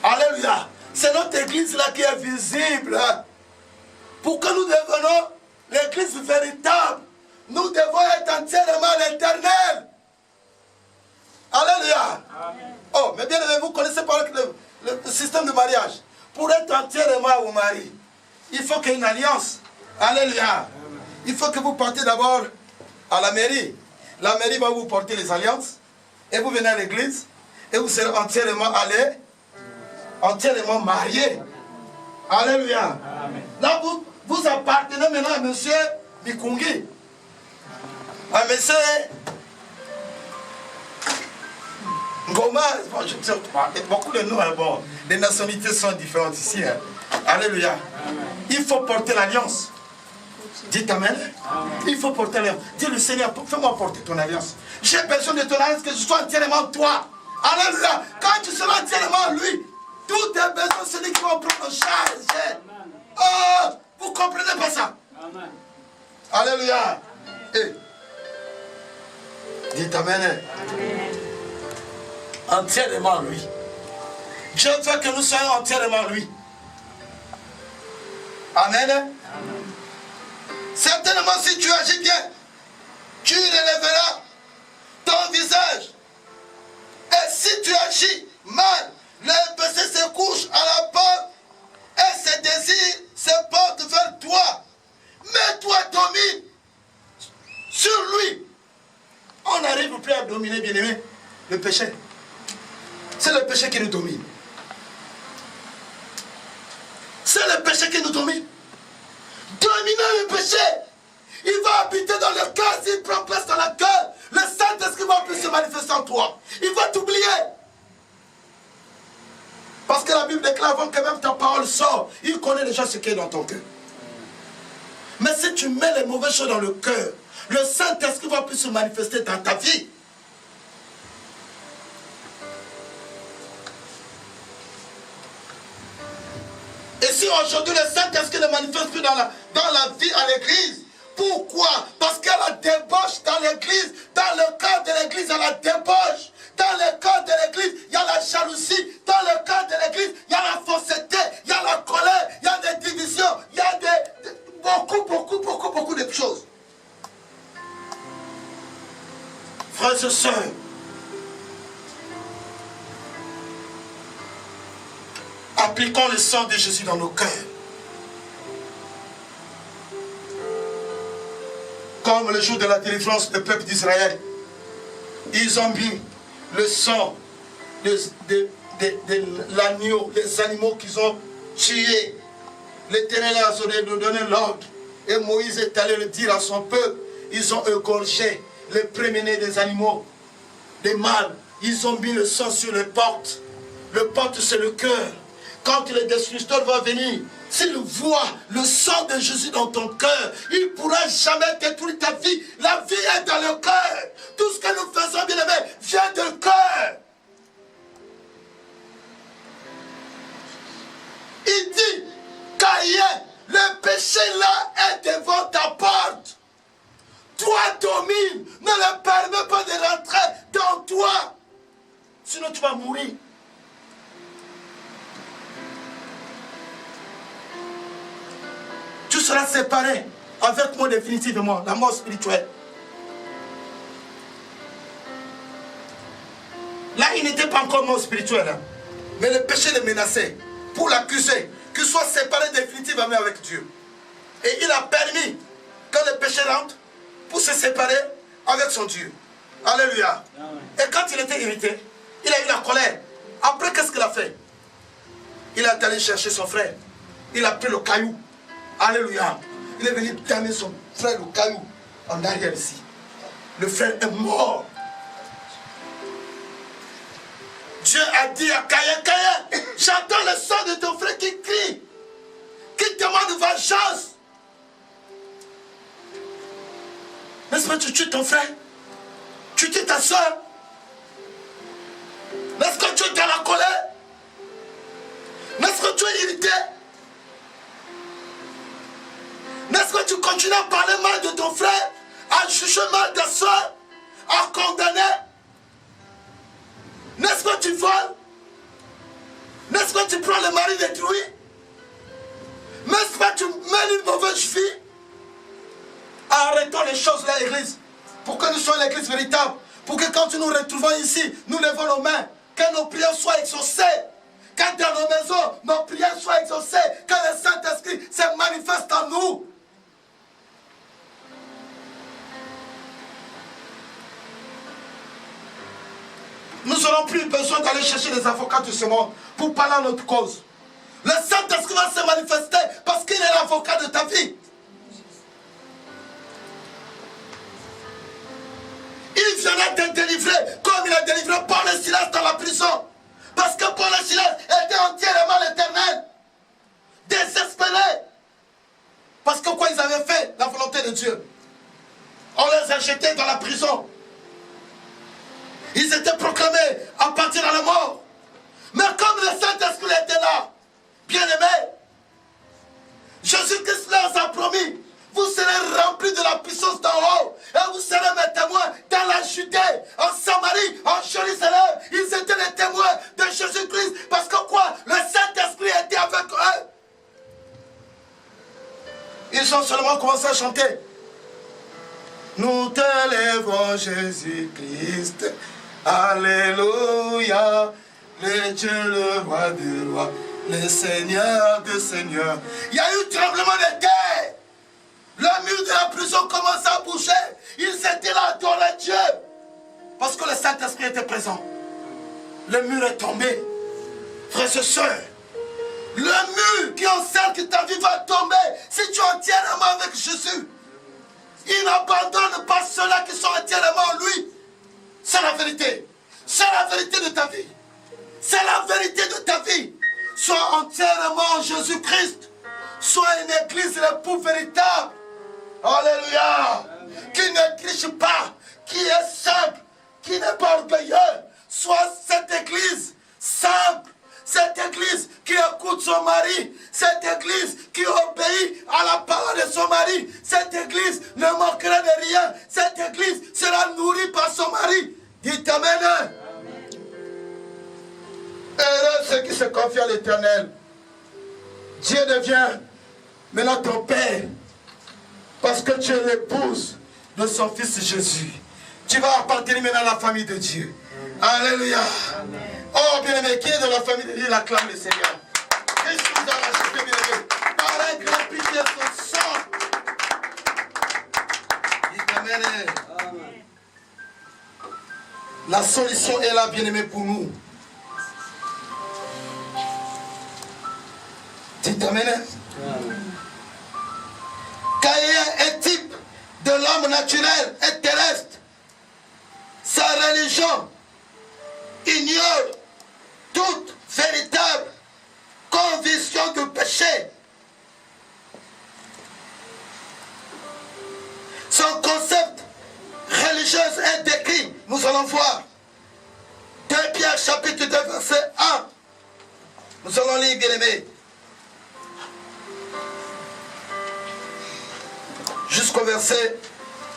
Alléluia. C'est notre église là qui est visible. Pour que nous devenons l'église véritable, nous devons être entièrement l'éternel. Alléluia. Amen. Oh, mais bien aimé, vous connaissez pas le système de mariage. Pour être entièrement au mari, il faut qu'il y ait une alliance. Alléluia. Amen. Il faut que vous partiez d'abord à la mairie. La mairie va vous porter les alliances. Et vous venez à l'église. Et vous serez entièrement allés. Entièrement mariés. Alléluia. Amen. Là, vous appartenez maintenant à monsieur Mikungi. À monsieur Ngoma. Beaucoup de noms, bon, les nationalités sont différentes ici. Hein. Alléluia. Amen. Il faut porter l'alliance. Dites amen. Amen. Il faut porter l'alliance. Dis le Seigneur, fais-moi porter ton alliance. J'ai besoin de ton alliance, que je sois entièrement toi. Alléluia. Quand tu seras entièrement lui, tous tes besoins, c'est lui qui va prendre en charge. Oh, vous comprenez pas ça? Amen. Alléluia. Et, dites amen. Amen. Entièrement lui. Dieu veut que nous soyons entièrement lui. Amen. Amen. Certainement, si tu agis bien, tu relèveras ton visage. Et si tu agis mal, le péché se couche à la porte et ses désirs se portent vers toi. Mais toi, domine sur lui. On n'arrive plus à dominer, bien aimé, le péché. C'est le péché qui nous domine. C'est le péché qui nous domine. Dominer le péché, il va habiter dans le cœur. S'il prend place dans le cœur, le Saint-Esprit va plus se manifester en toi. Il va t'oublier. Parce que la Bible déclare avant que même ta parole sort, il connaît déjà ce qui est dans ton cœur. Mais si tu mets les mauvaises choses dans le cœur, le Saint-Esprit va plus se manifester dans ta vie. Et si aujourd'hui le Saint-Esprit ne manifeste plus dans la vie à l'église, pourquoi? Parce qu'il y a la débauche dans l'église, dans le cœur de l'église, il y a la débauche. Dans le cœur de l'église, il y a la jalousie. Dans le cœur de l'église, il y a la fausseté, il y a la colère, il y a des divisions, il y a beaucoup de choses. Frères et sœurs, appliquons le sang de Jésus dans nos cœurs. Comme le jour de la délivrance du peuple d'Israël, ils ont mis le sang de l'agneau, les animaux qu'ils ont tués. L'Éternel a donné l'ordre. Et Moïse est allé le dire à son peuple. Ils ont égorgé les premiers-nés des animaux, des mâles. Ils ont mis le sang sur les portes. Le porte, c'est le cœur. Quand le destructeur va venir, s'il voit le sang de Jésus dans ton cœur, il ne pourra jamais détruire ta vie. La vie est dans le cœur. Tout ce que nous faisons, bien aimé, vient du cœur. Il dit, Caïn, le péché là est devant ta porte. Toi domine, ne le permets pas de rentrer dans toi. Sinon tu vas mourir. Tu seras séparé avec moi définitivement, la mort spirituelle. Là, il n'était pas encore mort spirituel, hein. Mais le péché le menaçait pour l'accuser, qu'il soit séparé définitivement avec Dieu. Et il a permis que le péché rentre pour se séparer avec son Dieu. Alléluia. Et quand il était irrité, il a eu la colère. Après, qu'est-ce qu'il a fait? Il est allé chercher son frère. Il a pris le caillou. Alléluia. Il est venu damer son frère le caillou en arrière ici. Le frère est mort. Dieu a dit à Caïn, Caïn, j'entends le sang de ton frère qui crie, qui demande vengeance. N'est-ce pas, tu tues ton frère? Tu tues ta soeur? N'est-ce que tu es dans la colère? N'est-ce que tu es irrité? N'est-ce que tu continues à parler mal de ton frère, à juger mal ta soeur? à condamner? N'est-ce que tu voles? N'est-ce que tu prends le mari détruit? N'est-ce que tu mènes une mauvaise vie? Arrêtons les choses là, l'église. Pour que nous soyons l'église véritable. Pour que quand nous nous retrouvons ici, nous levons nos mains. Que nos prières soient exaucées. Que dans nos maisons, nos prières soient exaucées. Que le Saint-Esprit se manifeste en nous. Nous n'aurons plus besoin d'aller chercher les avocats de ce monde pour parler à notre cause. Le Saint-Esprit va se manifester parce qu'il est l'avocat de ta vie. Il viendra te délivrer comme il a délivré Paul et Silas dans la prison. Parce que Paul et Silas étaient entièrement l'Éternel. Désespérés. Parce que quoi, ils avaient fait la volonté de Dieu. On les a jetés dans la prison. Ils étaient proclamés à partir de la mort. Mais comme le Saint-Esprit était là, bien-aimés, Jésus-Christ leur a promis, vous serez remplis de la puissance d'en haut. Et vous serez mes témoins dans la Judée, en Samarie, en Jérusalem. Ils étaient les témoins de Jésus-Christ. Parce que quoi? Le Saint-Esprit était avec eux. Ils ont seulement commencé à chanter. Nous t'élèvons Jésus-Christ. Alléluia. Le Dieu, le roi des rois. Le Seigneur des seigneurs. Il y a eu tremblement de terre. Le mur de la prison commençait à bouger. Ils étaient là à adorer Dieu. Parce que le Saint-Esprit était présent. Le mur est tombé. Frères et sœurs, le mur qui encercle ta vie va tomber si tu es entièrement avec Jésus. Il n'abandonne pas ceux-là qui sont entièrement en lui. C'est la vérité. C'est la vérité de ta vie. C'est la vérité de ta vie. Sois entièrement en Jésus-Christ. Sois une église l'époux véritable. Alléluia. Qui ne triche pas, qui est simple, qui n'est pas orgueilleux. Sois cette église simple. Cette église qui écoute son mari. Cette église qui obéit à la parole de son mari. Cette église ne manquera de rien. Cette église sera nourrie par son mari. Dites Amen. Heureux ceux qui se confient à l'Éternel. Dieu devient maintenant ton Père. Parce que tu es l'épouse de son fils Jésus. Tu vas appartenir maintenant à la famille de Dieu. Alléluia. Amen. Oh bien-aimé, qui est dans la famille de Dieu, il acclame le Seigneur. Christ nous a racheté, bien-aimé. Par un grand prix de son sang. Amen. Amen. La solution est là, bien-aimé, pour nous. Dites Amen. Caïn est type de l'homme naturel et terrestre. Sa religion ignore toute véritable conviction de péché. Son concept religieux est décrit. Nous allons voir. 2 Pierre chapitre 2 verset 1. Nous allons lire, bien-aimés. Jusqu'au verset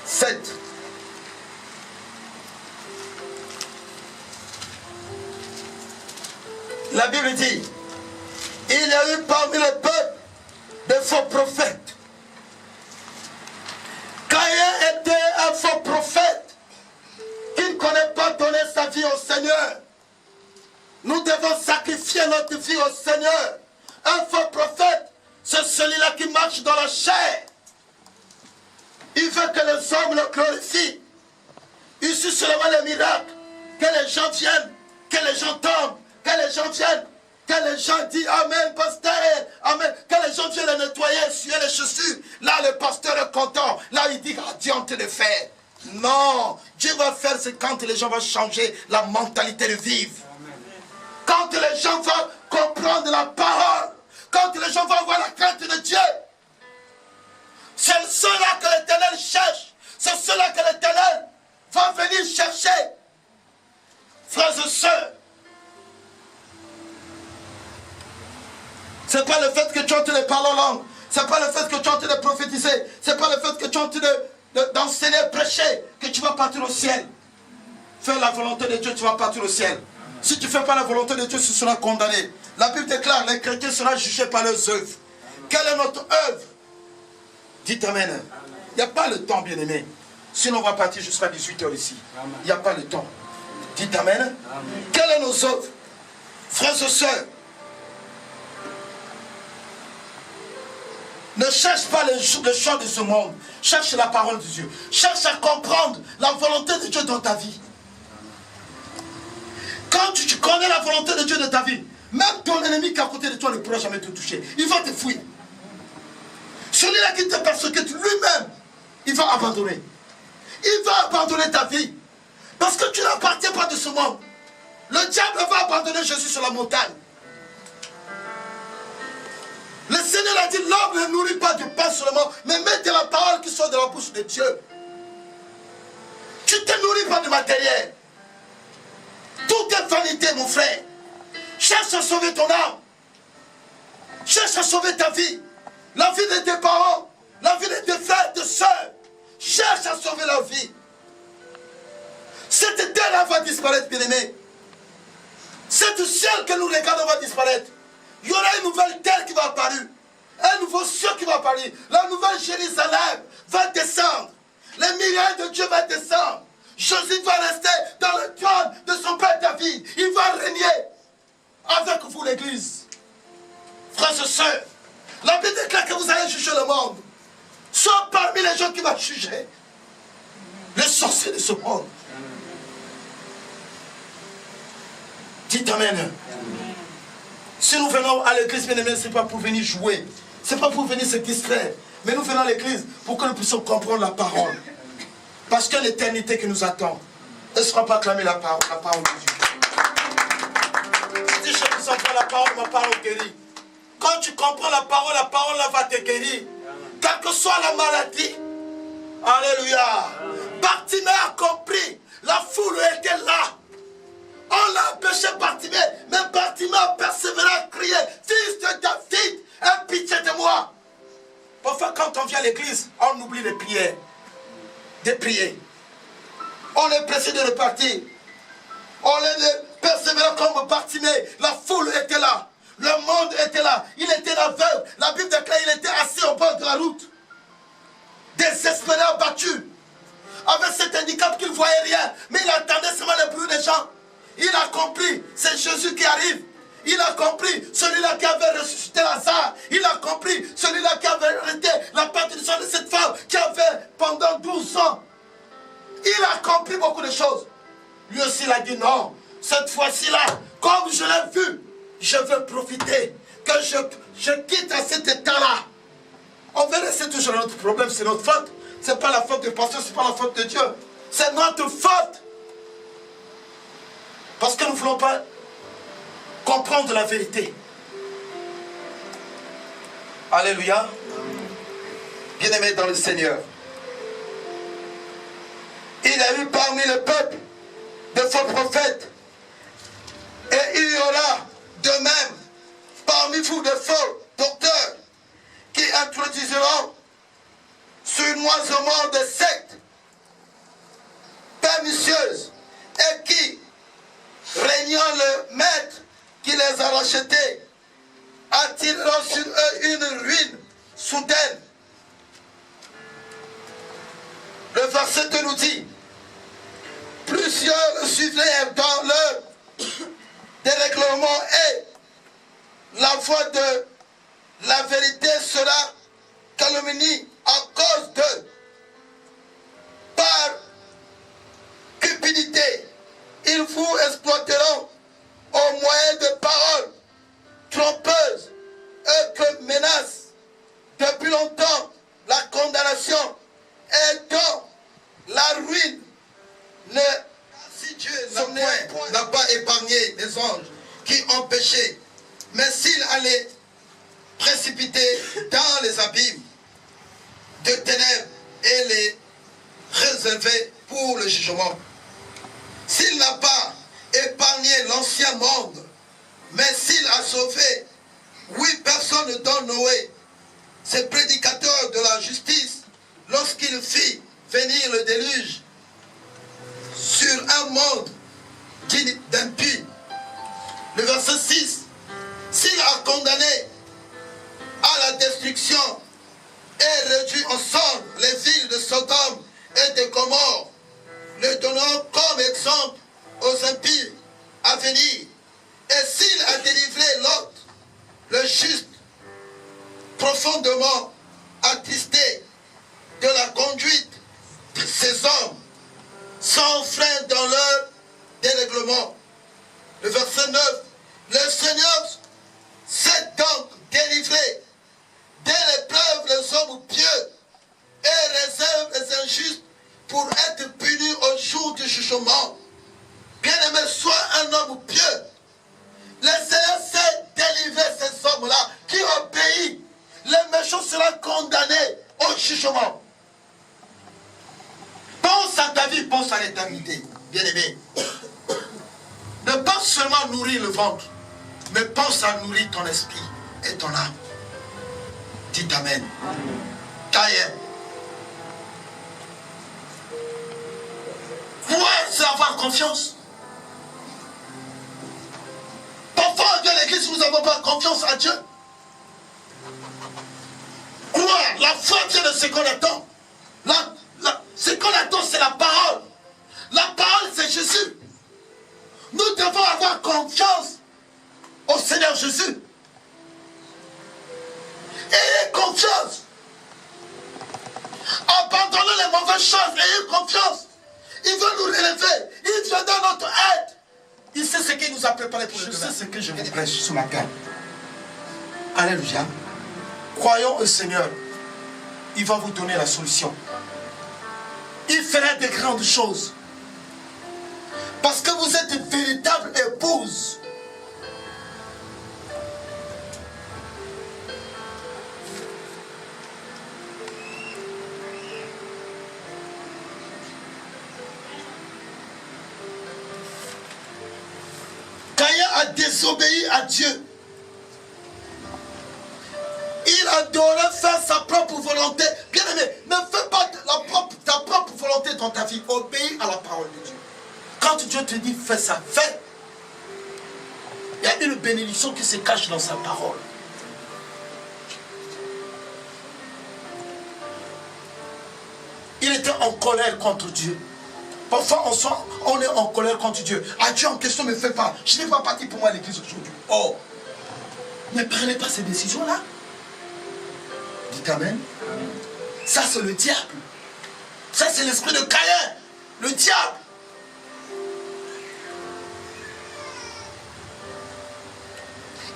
7. La Bible dit, il y a eu parmi le peuple de faux prophètes. Caïn était un faux prophète qui ne connaît pas donner sa vie au Seigneur. Nous devons sacrifier notre vie au Seigneur. Un faux prophète, c'est celui-là qui marche dans la chair. Il veut que les hommes le glorifient. Il suit seulement les miracles. Que les gens viennent, que les gens tombent, que les gens viennent, que les gens disent Amen, pasteur, Amen. Que les gens viennent le nettoyer, essuyer les chaussures. Là, le pasteur est content. Là, il dit Dieu te le fait. Non, Dieu va faire ce quand les gens vont changer la mentalité de vivre. Quand les gens vont comprendre la parole, quand les gens vont avoir la crainte de Dieu. C'est cela que l'Éternel cherche. C'est cela que l'Éternel va venir chercher. Frères et sœurs, c'est pas le fait que tu es en train de parler en langue. C'est pas le fait que tu es en train de prophétiser. C'est pas le fait que tu es en train d'enseigner, prêcher, que tu vas partir au ciel. faire la volonté de Dieu, tu vas partir au ciel. Si tu ne fais pas la volonté de Dieu, tu seras condamné. La Bible déclare, les chrétiens seront jugés par leurs œuvres. Quelle est notre œuvre? Dites Amen. Il n'y a pas le temps, bien-aimé. Sinon, on va partir jusqu'à 18h ici. Il n'y a pas le temps. Dites Amen. Amen. Quelles sont nos œuvres? Frères et sœurs, ne cherche pas le choix de ce monde. Cherche la parole de Dieu. Cherche à comprendre la volonté de Dieu dans ta vie. Quand tu connais la volonté de Dieu dans ta vie, même ton ennemi qui est à côté de toi ne pourra jamais te toucher. Il va te fuir. Celui-là qui te persécute lui-même, il va abandonner. Il va abandonner ta vie. Parce que tu n'appartiens pas de ce monde. Le diable va abandonner Jésus sur la montagne. Le Seigneur a dit, l'homme ne nourrit pas du pain seulement, mais met de la parole qui sort de la bouche de Dieu. Tu ne te nourris pas de matériel. Tout est vanité, mon frère. Cherche à sauver ton âme. Cherche à sauver ta vie. La vie de tes parents. La vie de tes frères, de tes soeurs. Cherche à sauver leur vie. Cette terre va disparaître, bien-aimé. Cette ciel que nous regardons va disparaître. Il y aura une nouvelle terre qui va apparaître. Un nouveau ciel qui va apparaître. La nouvelle Jérusalem va descendre. Les milliards de Dieu vont descendre. Jésus va rester dans le trône de son Père David. Il va régner avec vous, l'Église. Frères et sœurs, la Bible déclare que vous allez juger le monde. Soit parmi les gens qui vont juger les sorciers de ce monde. Dites Amen. Si nous venons à l'église, bien aimé, ce n'est pas pour venir jouer. Ce n'est pas pour venir se distraire. Mais nous venons à l'église pour que nous puissions comprendre la parole. Parce qu'il y a l'éternité qui nous attend. Ne sera pas acclamer la parole de Dieu. Si je ne sens pas la parole, ma parole guérit. Quand tu comprends la parole va te guérir. Quelle que soit la maladie. Alléluia. Bartimée a compris. La foule était là. On l'a empêché Bartimée. Mais Bartimée a persévéré à crier. Fils de David, aie pitié de moi. Parfois, quand on vient à l'église, on oublie les prières. De prier. On est pressé de repartir. On est persévéré comme Bartimée. La foule était là. Le monde était là. Il était aveugle. La Bible déclare qu'il était assis au bord de la route. Désespéré, abattu. Avec cet handicap qu'il ne voyait rien. Mais il attendait seulement le bruit des gens. Il a compris. C'est Jésus qui arrive. Il a compris. Celui-là qui avait ressuscité Lazare. Il a compris. Celui-là qui avait arrêté la perdition de cette femme qui avait pendant 12 ans. Il a compris beaucoup de choses. Lui aussi, il a dit non. Cette fois-ci là, comme je l'ai vu, je veux profiter. Que je quitte à cet état-là. On verra, c'est toujours notre problème, c'est notre faute. Ce n'est pas la faute du pasteur, ce n'est pas la faute de Dieu. C'est notre faute. Parce que nous ne voulons pas comprendre la vérité. Alléluia. Bien-aimés dans le Seigneur. Il y a eu parmi le peuple de faux prophètes. Et il y aura de même parmi vous de faux docteurs qui introduiront sournoisement des sectes pernicieuses et qui, régnant le maître qui les a rachetés, attireront sur eux une ruine soudaine. Le verset nous dit, plusieurs suivraient dans leur dérèglement et la voix de la vérité sera calomnie à cause d'eux. Par cupidité, ils vous exploiteront au moyen de paroles trompeuses et que menacent depuis longtemps la condamnation et dont la ruine ne... Si Dieu n'a pas épargné les anges qui ont péché, mais s'il allait précipiter dans les abîmes de ténèbres et les réserver pour le jugement. S'il n'a pas épargné l'ancien monde, mais s'il a sauvé 8 personnes dont Noé, ce prédicateur de la justice, lorsqu'il fit venir le déluge sur un monde d'impie. Le verset 6. S'il a condamné à la destruction et réduit en cendres les villes de Sodome et de Gomorrhe, le donnant comme exemple aux impies à venir, et s'il a délivré Lot, le juste, profondément attristé de la conduite de ces hommes, sans frein dans leur dérèglement. Le verset 9. Le Seigneur s'est donc délivré de l'épreuve les hommes pieux et réserve les injustes pour être punis au jour du jugement. Bien-aimé, sois un homme pieux. Le Seigneur s'est délivré ces hommes-là qui obéissent. Les méchants seront condamnés au jugement. Pense à ta vie, pense à l'éternité, bien-aimé. Ne pense seulement nourrir le ventre, mais pense à nourrir ton esprit et ton âme. Dites Amen. Caïn. Ouais, c'est avoir confiance. Parfois, on vient à l'église, nous n'avons pas confiance à Dieu. Quoi? La foi vient de ce qu'on attend. Ce qu'on attend, c'est la parole. La parole, c'est Jésus. Nous devons avoir confiance au Seigneur Jésus. Ayez confiance. Abandonnez les mauvaises choses. Ayez confiance. Il veut nous relever. Il vient dans notre aide. Il sait ce qu'il nous a préparé pour le demain. Je sais ce que je vous prêche ce matin. Alléluia. Croyons au Seigneur. Il va vous donner la solution. Il fera de grandes choses. Parce que vous êtes une véritable épouse. Caïn a désobéi à Dieu. Il adorait faire sa propre volonté. Bien aimé, ne fais pas ta propre volonté dans ta vie. Obéis à la parole de Dieu. Quand Dieu te dit fais ça, fais. Il y a une bénédiction qui se cache dans sa parole. Il était en colère contre Dieu. Parfois on est en colère contre Dieu. Ah, Dieu en question ne me fait pas. Je n'ai pas parti pour moi à l'église aujourd'hui. Oh, ne prenez pas ces décisions-là. Dites Amen. Ça c'est le diable. Ça c'est l'esprit de Caïn. Le diable.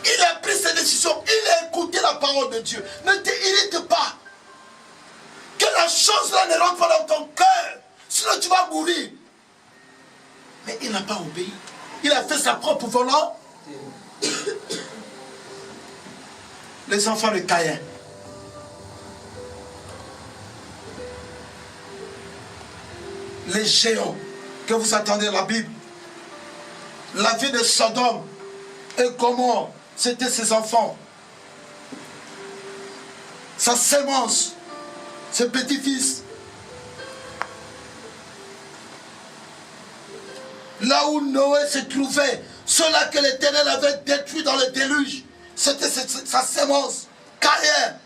Il a pris ses décisions. Il a écouté la parole de Dieu. Ne t'irrite pas. Que la chose-là ne rentre pas dans ton cœur. Sinon tu vas mourir. Mais il n'a pas obéi. Il a fait sa propre volonté. Les enfants de Caïn. Les géants que vous attendez à la Bible. La vie de Sodome et Gomorrhe, c'était ses enfants. Sa sémence, ses petits-fils. Là où Noé se trouvait, ceux-là que l'Éternel avait détruits dans le déluge, c'était sa sémence, Caïn.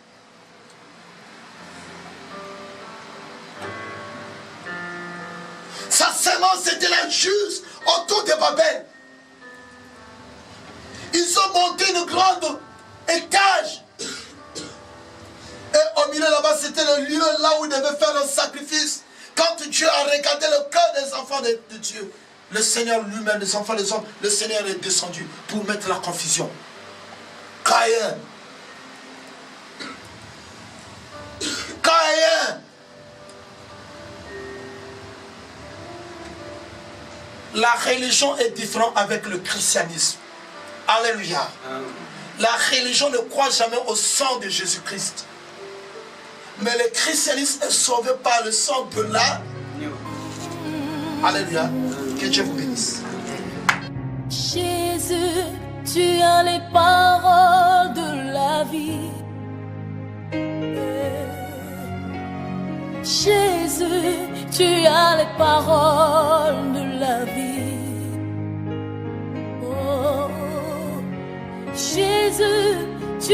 Sa sémence, c'était la juste autour de Babel. Ils ont monté une grande étage. Et au milieu là-bas, c'était le lieu là où ils devaient faire un sacrifice. Quand Dieu a regardé le cœur des enfants de Dieu, le Seigneur lui-même, les enfants des hommes, le Seigneur est descendu pour mettre la confusion. Caïn. Caïn. La religion est différente avec le christianisme. Alléluia. La religion ne croit jamais au sang de Jésus-Christ. Mais le christianisme est sauvé par le sang de l'agneau. Alléluia. Que Dieu vous bénisse. Jésus, tu as les paroles de la vie. Jésus, tu as les paroles de la vie. Oh, Jésus, tu